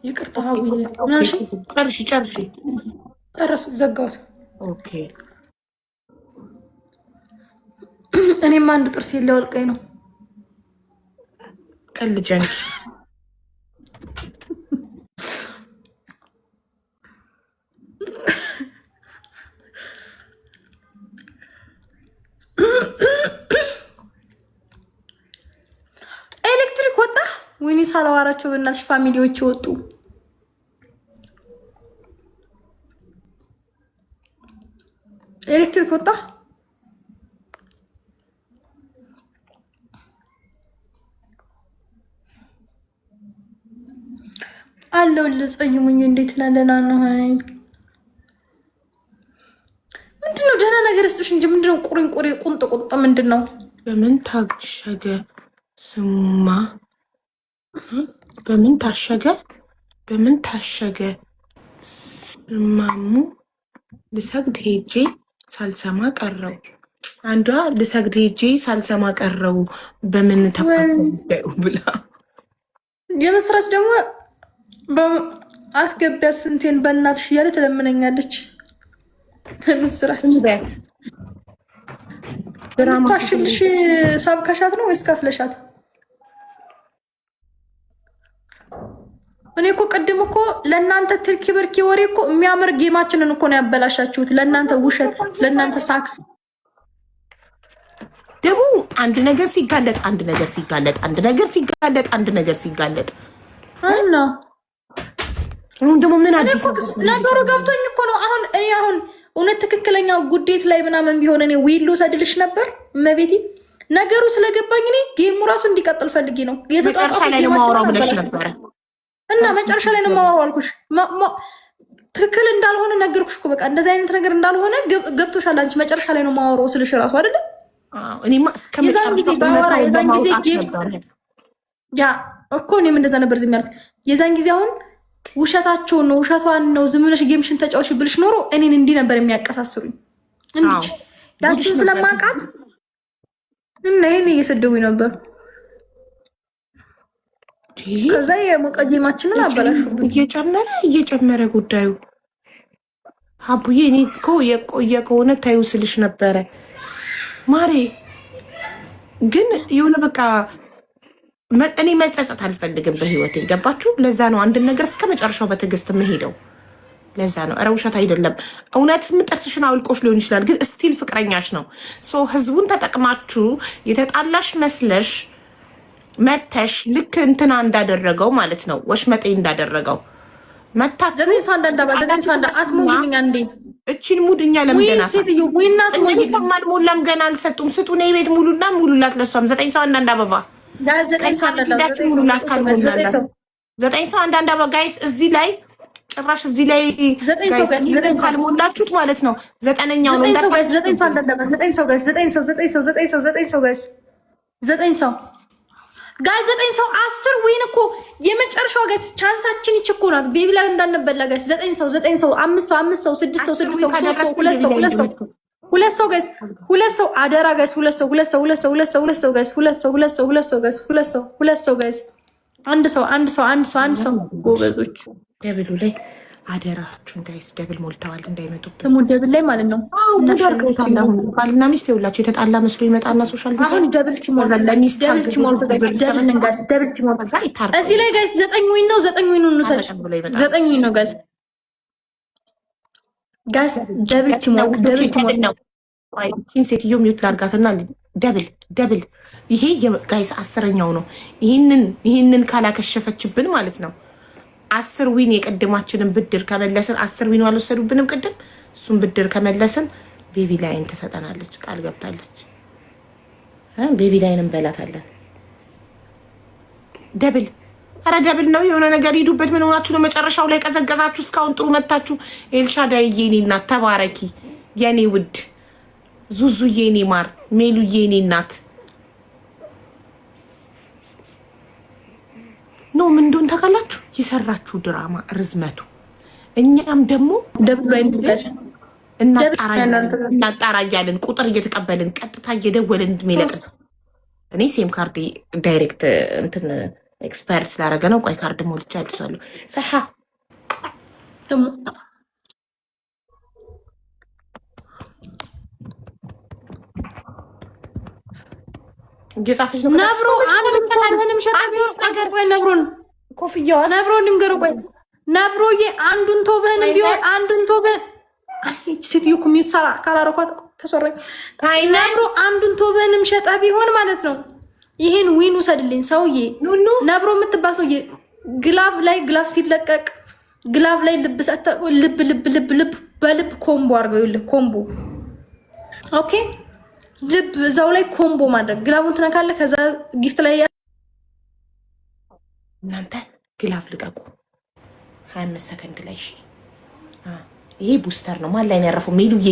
ይቅርታ ሀውዬ ናሽ
ጨርሺ
ጨረሱ ዘጋሁት።
ኦኬ
እኔም አንድ ጥርስ ሊያወልቀኝ ነው።
ቀልጀንሽ
ኤሌክትሪክ ወጣ። ወይኔ ሳላዋራቸው በእናትሽ ፋሚሊዎች ወጡ። ኤሌክትሪክ ወጣ። አለው ልጸይሙኝ። እንዴት ነህ? ደህና ነው። ምንድነው ደህና ነገር እስጥሽ እንጂ ምንድነው ቁሪ ቁንጥ ምንድነው?
በምን ታሸገ ስሙማ? በምን ታሸገ ስማሙ? ልሰግድ ሄጄ ሳልሰማ ቀረው። አንዷ ልሰግድ ሄጄ ሳልሰማ ቀረው በምን ተፋጠው ብላ
የመስራች ደግሞ አስገቢያት ስንቴን በእናትሽ እያለ ትለምነኛለች። ምስራች
በት ድራማ
ካሽልሽ ሳብካሻት ነው ወይስ ከፍለሻት? እኔ እኮ ቅድም እኮ ለእናንተ ትርኪ ብርኪ ወሬ እኮ የሚያምር ጌማችንን እኮ ነው ያበላሻችሁት። ለእናንተ ውሸት፣ ለእናንተ ሳክስ
ደግሞ አንድ ነገር ሲጋለጥ አንድ ነገር ሲጋለጥ አንድ ነገር ሲጋለጥ አንድ ነገር ሲጋለጥ
እና
አሁን ደግሞ ምን አዲስ
ነገሩ ገብቶኝ እኮ ነው። አሁን እውነት ትክክለኛ ጉዴት ላይ ምናምን ቢሆን እኔ ዊሎ ሰድልሽ ነበር እመቤቴ። ነገሩ ስለገባኝ እኔ ጌሙ ራሱ እንዲቀጥል ፈልጌ ነው።
መጨረሻ ላይ ነው ማውራው ብለሽ ነበረ
እና መጨረሻ ላይ ነው ማውራው አልኩሽ። ትክክል እንዳልሆነ ነገርኩሽ እኮ በቃ እንደዚህ አይነት ነገር እንዳልሆነ ገብቶሻል አንቺ። መጨረሻ ላይ ነው ማውራው ስልሽ ራሱ አይደለ?
እኔማ እስከመጨረሻው
ያ እኮ እኔም እንደዛ ነበር ዝም ያልኩት የዛን ጊዜ። አሁን ውሸታቸውን ነው ውሸቷን ነው ዝም ብለሽ ጌምሽን ተጫውሽ ብልሽ ኖሮ እኔን እንዲህ ነበር የሚያቀሳስሩኝ እንጂ ያችን ስለማውቃት እና ይሄን እየሰደቡኝ ነበር። ከዛ የሞቀ ጌማችንን አበላሹብን።
እየጨመረ ጉዳዩ አቡዬ። እኔ እኮ የቆየ ከሆነ ታዩ ስልሽ ነበረ ማሬ። ግን የሆነ በቃ እኔ መጸጸት አልፈልግም በህይወቴ ገባችሁ? ለዛ ነው አንድን ነገር እስከ መጨረሻው በትዕግስት የምሄደው። ለዛ ነው ኧረ ውሸት አይደለም። እውነት ጥርስሽን አውልቆሽ ሊሆን ይችላል፣ ግን ስቲል ፍቅረኛሽ ነው። ህዝቡን ተጠቅማችሁ የተጣላሽ መስለሽ መተሽ ልክ እንትና እንዳደረገው ማለት ነው ወሽመጤ እንዳደረገው መታችሁ። እቺን ሙድኛ ለምደናልሞላም ገና አልሰጡም። ስጡን የቤት ሙሉና ሙሉላት። ለሷም 9 ሰው አንዳንድ አበባ 9 ሰው አንዳንድ አበባ ጋይስ። እዚህ ላይ ጭራሽ እዚህ ላይ ካልሞላችሁት ማለት ነው 9ኛው ነው።
9 ሰው ጋይስ 9 ሰው 10 ዊን እኮ የመጨረሻው ጋይስ ቻንሳችን ይችኮ ናት። ቤቢ ላይ እንዳንበላ ጋይስ 9 ሰው 5 ሰው 5 ሰው 6 ሰው 3 ሰው 2 ሰው ጋይስ 2 ሰው አደራ ጋይስ 2 ሰው ጋይስ 2 ሰው ጋይስ አንድ ሰው ጎበዞች
ደብሉ ላይ አደራችሁን ጋይስ። ደብል ሞልተዋል እንዳይመጡብን።
ደግሞ ደብል ላይ ማለት ነው
ባልና ሚስት ይውላችሁ የተጣላ መስሎ ይመጣና ሶሻል ሚዲያ
አሁን ደብል ቲሞል እዚህ ላይ ጋይስ 9 ዊን ነው። 9 ዊን ነው 9 ዊን ነው ጋይስ ደብል ቲሞል
ነው። ቆይ ቲን ሴትዮ ሚውት ላርጋትና ደብል ይሄ ጋይስ 10ኛው ነው። ይሄንን ካላከሸፈችብን ማለት ነው 10 ዊን የቅድማችንን ብድር ከመለስን 10 ዊን አልወሰዱብንም ቅድም። እሱን ብድር ከመለስን ቤቢ ላይን ትሰጠናለች፣ ቃል ገብታለች። ቤቢ ላይን እንበላታለን። ደብል ኧረ ደብል ነው የሆነ ነገር ሂዱበት። ምን ሆናችሁ ነው መጨረሻው ላይ ቀዘቀዛችሁ? እስካሁን ጥሩ መታችሁ። ኤልሻዳይ የኔ እናት ተባረኪ የኔ ውድ ዙዙ የኔ ማር ሜሉ የኔ እናት ኖ ምን እንደሆነ ታውቃላችሁ? የሰራችሁ ድራማ ርዝመቱ። እኛም ደግሞ እናጣራ እያልን ቁጥር እየተቀበልን ቀጥታ እየደወልን እንድሜለቅት እኔ ሴም ካርድ ዳይሬክት እንትን ኤክስፓየር ስላደረገ ነው። ቆይ ካርድ ሞልቼ አልሷለሁ። ሰሓ እየጻፈች ነው።
ነብሮ ንገሩ። ቆይ ነብሮዬ አንዱን ቶብህን ቢሆን አንዱን ቶብህን ሴትዮ ኮሚዩት ሰራ ካላረኳት ተሰረኝ። ነብሮ አንዱን ቶብህንም ሸጠ ቢሆን ማለት ነው ይሄን ዊን ውሰድልኝ ሰውዬ። ነብሮ የምትባል ሰውዬ ግላፍ ላይ ግላፍ ሲለቀቅ ግላፍ ላይ ልብ በልብ ኮምቦ አድርገው ይልህ ኮምቦ ኦኬ ልብ እዛው ላይ ኮምቦ ማድረግ ግላቡን ትነካለህ። ከዛ ጊፍት ላይ
እናንተ ግላፍ ልቀቁ 25 ሰከንድ ላይ እሺ። ይሄ ቡስተር ነው። ማን ላይ ነው ያረፈው? ሜሉዬ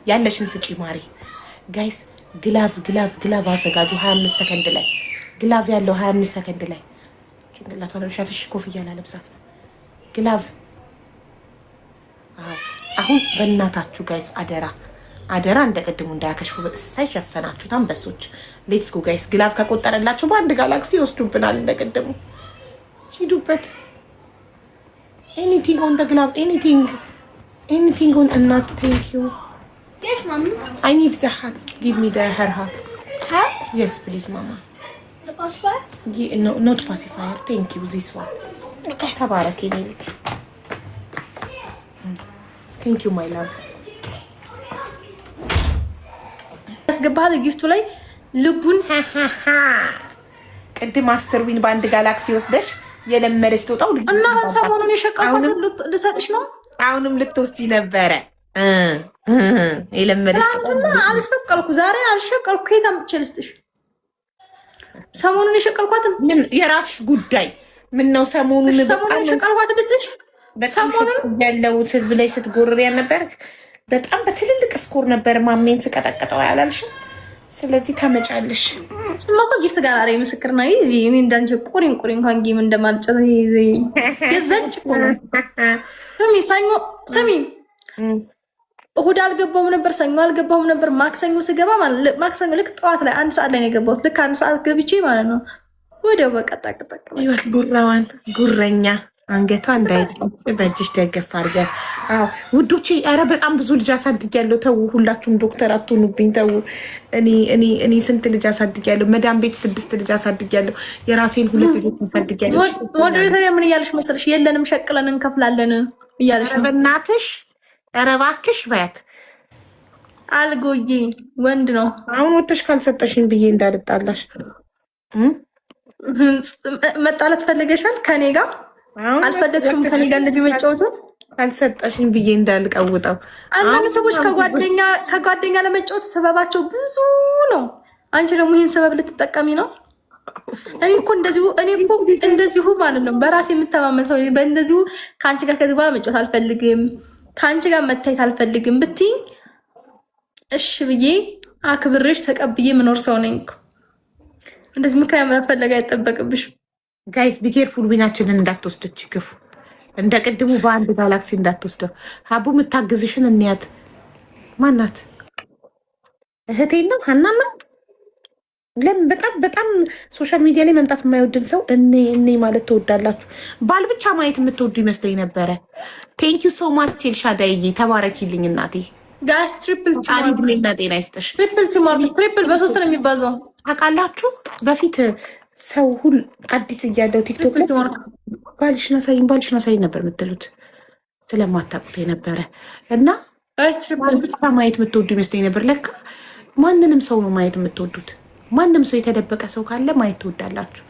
ያለሽን ስጪ ማሪ። ጋይስ ግላቭ አዘጋጁ 25 ሰከንድ ላይ ግላቭ ያለው 25 ሰከንድ ላይ ጭንቅላቷ ለብሻት። እሺ ኮፍያ ላለብሳት ነው ግላቭ። አሁን በእናታችሁ ጋይስ አደራ እንደቀድሙ እንዳያከሽፉ። እሳይ ሸፈናችሁት አንበሶች። ሌትስ ጎ ጋይስ። ግላቭ ከቆጠረላችሁ በአንድ ጋላክሲ ይወስዱብናል። እንደቀድሙ ሂዱበት። ኤኒቲንግ ኦን ደ ግላቭ ኤኒቲንግ ኦን እናት ቴንክ ዩ
Yes, mommy.
I need the hat. Give me the hair hat.
Hat?
Yes, please, mama.
The pacifier?
Yeah, no, not pacifier. Thank you. This one. Okay. Tabaraki, Nili. Thank you, my love.
ያስገባሃል ጊፍቱ ላይ ልቡን
ቅድም 10 ዊን በአንድ ጋላክሲ ወስደሽ የለመደች ትወጣው
እና ሰሞኑን የሸቀልኳት ልሰጥሽ ነው።
አሁንም ልትወስጂ ነበረ የለመደች
አልሸቀልኩ ዛሬ አልሸቀልኩ። ከየት አምጥቼ ልስጥሽ? ሰሞኑን የሸቀልኳት
ምን የራስሽ ጉዳይ። ምን ነው ሰሞኑን
የሸቀልኳት ልስጥሽ?
ሰሞኑን ያለው ብለሽ ስትጎርር ነበር። በጣም በትልልቅ ስኮር ነበር ማሜን ስቀጠቅጠው ያላልሽም። ስለዚህ ታመጫለሽ።
ስማኮ ጊፍት ጋር አሬ ምስክር ነው። እዚህ እኔ እንዳንቺ ቁሪን እንኳን ጌም እንደማልጨት ገዘጭ ስሚ እሁድ አልገባሁም ነበር፣ ሰኞ አልገባሁም ነበር። ማክሰኞ ስገባ ማለት ማክሰኞ ልክ ጠዋት ላይ 1 ሰዓት ላይ ነው የገባሁት። ልክ 1 ሰዓት ገብቼ ማለት ነው ወዲያው በቃ ጠቅጠቅ
ህይወት ጉራዋን ጉረኛ አንገቷ እንዳይቆጭ በእጅሽ ደገፍ አድርጊያት። አዎ ውዶቼ፣ ኧረ በጣም ብዙ ልጅ አሳድጊያለሁ። ተው ሁላችሁም ዶክተር አትሆኑብኝ። ተው እኔ ስንት ልጅ አሳድጊያለሁ። መዳም ቤት 6 ልጅ አሳድጊያለሁ። የራሴን 2 ልጆች አሳድጊያለሁ።
ሞዴሬተር ምን እያለሽ መሰለሽ? የለንም ሸቅለን እንከፍላለን እያለሽ ነው።
በእናትሽ ኧረ እባክሽ በያት።
አልጎዬ ወንድ ነው።
አሁን ወጥተሽ ካልሰጠሽኝ ብዬ እንዳልጣላሽ።
መጣላት ፈልገሻል ከኔ ጋር? አልፈለግሽም ከኔ ጋር እንደዚህ መጫወቱ?
ካልሰጠሽኝ ብዬ እንዳልቀውጠው።
አንዳንድ ሰዎች ከጓደኛ ለመጫወት ሰበባቸው ብዙ ነው። አንቺ ደግሞ ይህን ሰበብ ልትጠቀሚ ነው። እኔ እኮ እንደዚሁ ማለት ነው በራሴ የምተማመን ሰው በእንደዚሁ ከአንቺ ጋር ከዚህ በኋላ መጫወት አልፈልግም፣ ከአንቺ ጋር መታየት አልፈልግም ብትይኝ እሺ ብዬ አክብሬሽ ተቀብዬ ምኖር ሰው ነኝ እኮ። እንደዚህ ምክንያት መፈለግ አይጠበቅብሽም።
ጋይስ ቢኬርፉል ዊናችንን እንዳትወስደች ይገፉ። እንደ ቅድሙ በአንድ ጋላክሲ እንዳትወስደው። ሀቡ የምታግዝሽን እንያት። ማናት? እህቴ ነው ሀና ናት። ለምን በጣም ሶሻል ሚዲያ ላይ መምጣት የማይወድን ሰው እኔ ማለት ትወዳላችሁ። ባል ብቻ ማየት የምትወዱ ይመስለኝ ነበረ። ቴንኪዩ ሶ ማች ኤልሻዳይዬ፣ ተባረኪልኝ እናቴ።
ጋስ ትሪፕል
እድሜና ጤና ይስጥሽ።
ትሪፕል በ3 ነው የሚባዛው
ታውቃላችሁ። በፊት ሰው ሁሉ አዲስ እያለው ቲክቶክ ላይ ባልሽን አሳይኝ ነበር የምትሉት ስለማታውቁት የነበረ እና ባል ብቻ ማየት የምትወዱ ይመስለኝ ነበር። ለካ ማንንም ሰው ነው ማየት የምትወዱት። ማንም ሰው የተደበቀ ሰው ካለ ማየት ትወዳላችሁ።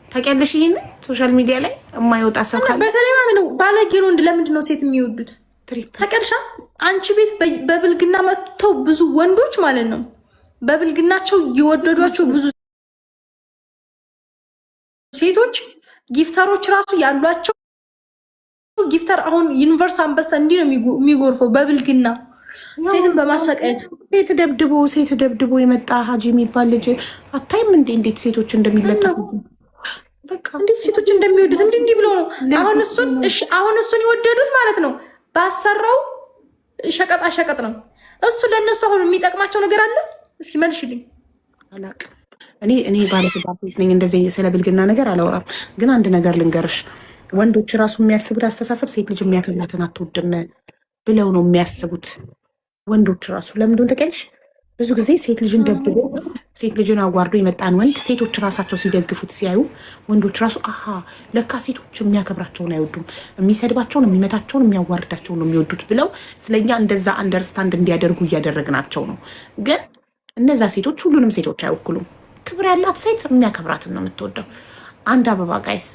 ታውቂያለሽ? ይሄን ሶሻል ሚዲያ ላይ የማይወጣ ሰው ካለ
በተለይ ማለት ነው ባለጌ ወንድ ለምንድን ነው ሴት የሚወዱት? ታውቂያለሽ? አንቺ ቤት በብልግና መጥተው ብዙ ወንዶች ማለት ነው በብልግናቸው የወደዷቸው ብዙ ሴቶች ጊፍተሮች ራሱ ያሏቸው ጊፍተር አሁን ዩኒቨርስ አንበሳ እንዲህ ነው የሚጎርፈው በብልግና ሴትን በማሰቃየት።
ሴት ደብድቦ የመጣ ሀጂ የሚባል ልጅ አታይም እንዴ? እንዴት ሴቶች እንደሚለጠፉ በቃ
እንዴት ሴቶች እንደሚወዱት እንዲህ ብሎ ነው። አሁን እሱን የወደዱት ማለት ነው ባሰራው ሸቀጣ ነው እሱ። ለእነሱ አሁን የሚጠቅማቸው ነገር አለ? እስኪ መልሽልኝ።
አላውቅም። እኔ ባለትዳር ነኝ። እንደዚህ ስለ ብልግና ነገር አላወራም። ግን አንድ ነገር ልንገርሽ፣ ወንዶች ራሱ የሚያስቡት አስተሳሰብ ሴት ልጅ የሚያከብራትን አትወድም ብለው ነው የሚያስቡት። ወንዶች ራሱ ለምንድን ተቀልሽ? ብዙ ጊዜ ሴት ልጅን ደብሎ ሴት ልጅን አዋርዶ የመጣን ወንድ ሴቶች ራሳቸው ሲደግፉት ሲያዩ ወንዶች ራሱ አሀ ለካ ሴቶች የሚያከብራቸውን አይወዱም፣ የሚሰድባቸውን፣ የሚመታቸውን፣ የሚያዋርዳቸውን ነው የሚወዱት ብለው ስለኛ እንደዛ አንደርስታንድ እንዲያደርጉ እያደረግናቸው ነው። ግን እነዛ ሴቶች ሁሉንም ሴቶች አይወክሉም። ክብር ያላት ሴት የሚያከብራትን ነው የምትወደው። አንድ አበባ ጋይስ፣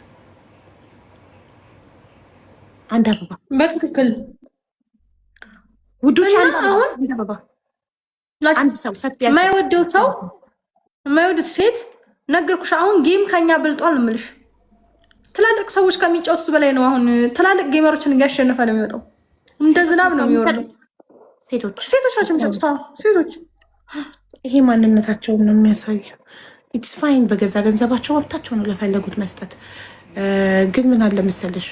አንድ አበባ
በትክክል
ውዶች፣ አንድ አበባ አንድ ሰው
የማይወደው ሰው የማይወዱት ሴት ነገርኩሽ። አሁን ጌም ከኛ በልጧል እምልሽ። ትላልቅ ሰዎች ከሚጫወቱት በላይ ነው። አሁን ትላልቅ ጌመሮችን እያሸነፈ ነው የሚወጣው። እንደ ዝናብ ነው የሚወርደው። ሴቶች ናቸው የሚሰጡት። ሴቶች
ይሄ ማንነታቸውን ነው የሚያሳየው። ኢትስ ፋይን። በገዛ ገንዘባቸው መብታቸው ነው ለፈለጉት መስጠት። ግን ምን አለ መሰለሽ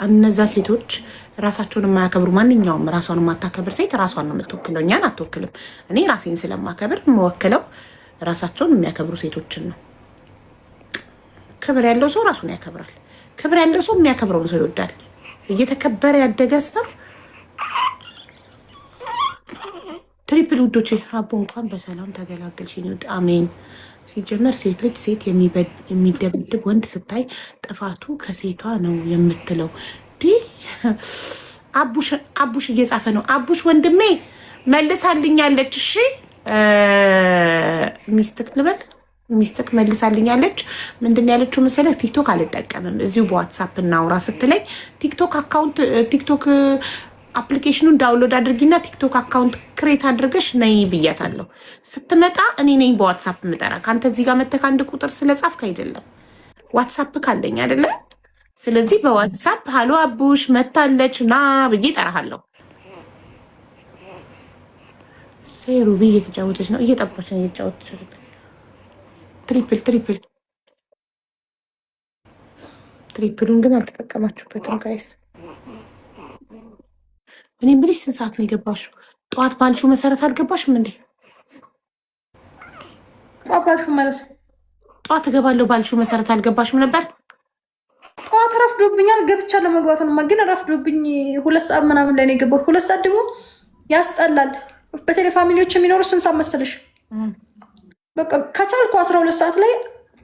እነዛ ሴቶች ራሳቸውን የማያከብሩ ማንኛውም ራሷን የማታከብር ሴት ራሷን ነው የምትወክለው፣ እኛን አትወክልም። እኔ ራሴን ስለማከብር የምወክለው ራሳቸውን የሚያከብሩ ሴቶችን ነው። ክብር ያለው ሰው ራሱን ያከብራል። ክብር ያለው ሰው የሚያከብረውን ሰው ይወዳል። እየተከበረ ያደገ ሰው ትሪፕል ውዶቼ፣ አቦ እንኳን በሰላም ተገላገልሽ። አሜን። ሲጀመር ሴት ልጅ ሴት የሚደብድብ ወንድ ስታይ ጥፋቱ ከሴቷ ነው የምትለው። አቡሽ እየጻፈ ነው። አቡሽ ወንድሜ መልሳልኛለች። እሺ ሚስትክ ልበል ሚስትክ መልሳልኛለች። ምንድን ያለችው መሰለህ? ቲክቶክ አልጠቀምም እዚሁ በዋትሳፕ እናውራ ስትለኝ ቲክቶክ አፕሊኬሽኑን ዳውንሎድ አድርጊና ቲክቶክ አካውንት ክሬት አድርገሽ ነይ ብያታለሁ። ስትመጣ እኔ ነኝ በዋትሳፕ ምጠራ። ከአንተ እዚህ ጋር መተክ አንድ ቁጥር ስለጻፍክ አይደለም ዋትሳፕ ካለኝ አይደለ? ስለዚህ በዋትሳፕ ሀሎ አቡሽ መታለች ና ብዬ ጠራሃለሁ። ሩቢ እየተጫወተች ነው፣ እየጠባች ነው፣ እየተጫወተች ነው። ትሪፕሉን ግን አልተጠቀማችሁበትም ጋይስ። እኔም ብልሽ ስንት ሰዓት ነው የገባሽው? ጠዋት ባልሹ መሰረት አልገባሽም እንዴ?
ጠዋት ባልሹ ማለት
ጠዋት እገባለሁ ባልሹ መሰረት አልገባሽም ነበር?
ጠዋት ረፍዶብኛል። ገብቻለሁ መግባቱንማ ግን ረፍዶብኝ 2 ሰዓት ምናምን ላይ ነው የገባሁት። 2 ሰዓት ደግሞ ያስጠላል። በተለይ ፋሚሊዎች የሚኖሩ ስንት ሰዓት መሰለሽ? በቃ ከቻልኩ 12 ሰዓት ላይ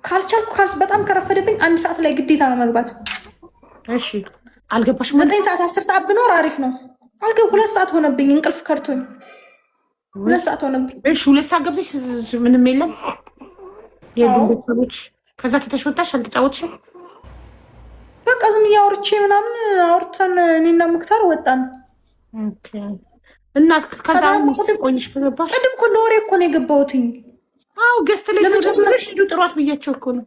ካልቻልኩ በጣም ከረፈደብኝ 1 ሰዓት ላይ ግዴታ ነው መግባት።
እሺ አልገባሽም?
9 ሰዓት 10 ሰዓት ብኖር አሪፍ ነው። 2 ሰዓት ሆነብኝ፣ እንቅልፍ ከርቶኝ 2 ሰዓት ሆነብኝ።
እሺ 2 ሰዓት ገብተሽ ምንም የለም የሉም ቤተሰቦች። ከዛ ተተሽወጣሽ አልተጫወትሽም?
በቃ ዝም እያወርቼ ምናምን አውርተን እኔና ሙክታር ወጣን።
ኦኬ እና ከዛ ቆይሽ ከገባሽ?
ቅድም እኮ ለወሬ እኮ ነው የገባሁትኝ።
አዎ ገስት ላይ ሰውደሽ ሂዱ ጥሯት ብያቸው እኮ ነው።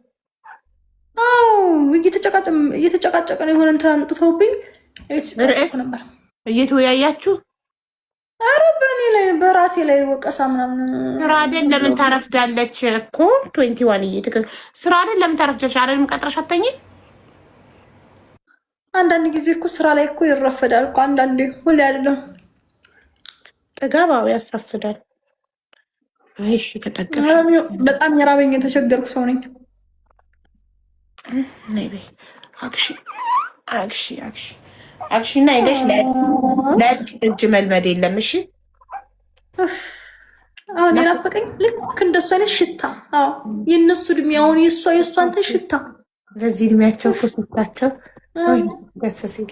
አዎ እየተጨቃጨቀ ነው የሆነ እንትን አምጥተውብኝ
ርዕስ እየተወያያችሁ።
ኧረ በእኔ ላይ በራሴ ላይ ወቀሳ ምናምን።
ስራ አይደል ለምን ታረፍዳለች እኮ 21 ስራ አይደል ለምን ታረፍዳለች? አይደለም ቀጥረሽ አተኝ።
አንዳንድ ጊዜ እኮ ስራ ላይ እኮ ይረፈዳል እኮ አንዳንዴ፣ ሁሌ አይደለም። ጥጋባው
ያስረፍዳል። እሺ ከጠገብሽ
በጣም የራበኝ የተቸገርኩ ሰው ነኝ።
ነይ በይ አክሺ እና ሄደሽ ለእጅ እጅ መልመድ የለም። እሺ
አሁን የናፈቀኝ ልክ እንደሱ አይነት ሽታ። አዎ የእነሱ እድሜ አሁን የእሷ አንተ ሽታ
በዚህ እድሜያቸው እኮ ሽታቸው ደስ ሲል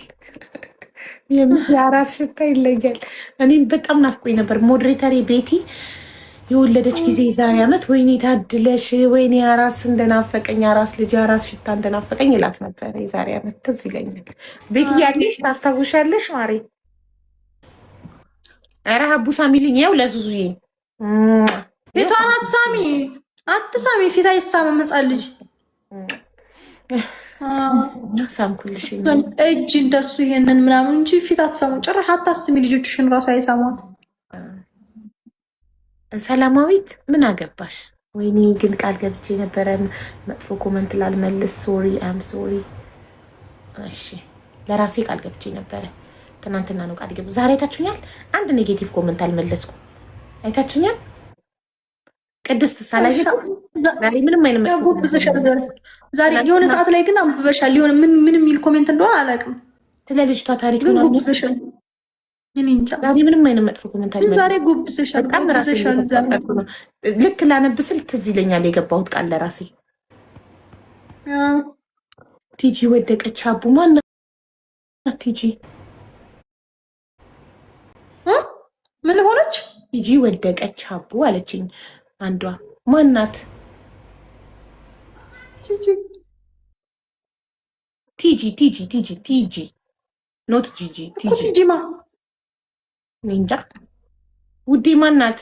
የአራስ ሽታ ይለያል። እኔም በጣም ናፍቆኝ ነበር። ሞዴሬተሬ ቤቲ የወለደች ጊዜ የዛሬ ዓመት ወይኔ ታድለሽ፣ ወይኔ አራስ እንደናፈቀኝ፣ አራስ ልጅ አራስ ሽታ እንደናፈቀኝ ይላት ነበረ። የዛሬ ዓመት ትዝ ይለኛል። ቤቲ ያለሽ ታስታውሻለሽ ማሬ? ኧረ ሀቡ ሳሚልኝ። ያው ለዙዙዬ
ቤቷን አትሳሚ፣ ፊት አይሳምም ሕፃን ልጅ
ሳምኩልሽ
እጅ እንደሱ ይሄንን ምናምን እንጂ ፊት አትሳሙ። ጭራሽ አታስሚ፣ ልጆችሽን ራሱ አይሳሟት።
ሰላማዊት ምን አገባሽ? ወይኔ ግን ቃል ገብቼ ነበረ መጥፎ ኮመንት ላልመልስ። ሶሪ አም ሶሪ። እሺ ለራሴ ቃል ገብቼ ነበረ። ትናንትና ነው ቃል ገብ። ዛሬ አይታችሁኛል። አንድ ኔጌቲቭ ኮመንት አልመለስኩም። አይታችሁኛል። ቅድስት ሳላይ ዛሬ ምንም አይነት መጥፎ
ዛሬ የሆነ ሰዓት ላይ ግን አንብበሻል። የሆነ ምን የሚል ኮሜንት እንደሆነ አላውቅም።
ስለ ልጅቷ ታሪክ ነው
አንብበሻል።
ዛሬ ምንም አይነት መጥፎ ኮሜንት አልመለስኩም።
ዛሬ ጎብዘሻል።
በጣም ራሴ ልክ ላነብስል ትዝ ይለኛል የገባሁት ቃል ለራሴ። ቲጂ ወደቀች። አቡ ማናት ቲጂ?
ምን ሆነች?
ቲጂ ወደቀች አቡ አለችኝ አንዷ። ማናት? ቲጂ ኖት ጂጂ።
ቲጂማ
እንጃ ውዴ ማናት?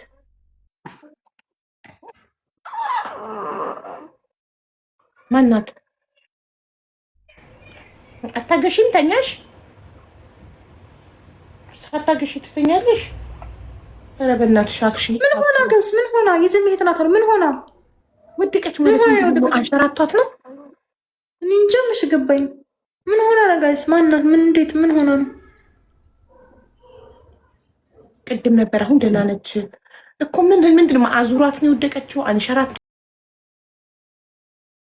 ማናት? አታገሺም? ተኛሽ? ሳታገሺ ትተኛለሽ? ኧረ በእናትሽ አክሺ።
ምን ሆና ገስ? ምን ሆና? የዝም የትናት ምን ሆና
ወደቀች ማለት ነው? አንሸራቷት ነው?
እኔ እንጃ። መች ገባኝ። ምን ሆና ነው ጋይስ? ማናት? ምን እንዴት? ምን ሆና ነው?
ቅድም ነበር፣ አሁን ደህና ነች እኮ። ምንድን ነው አዙራት ነው የወደቀችው? አንሸራት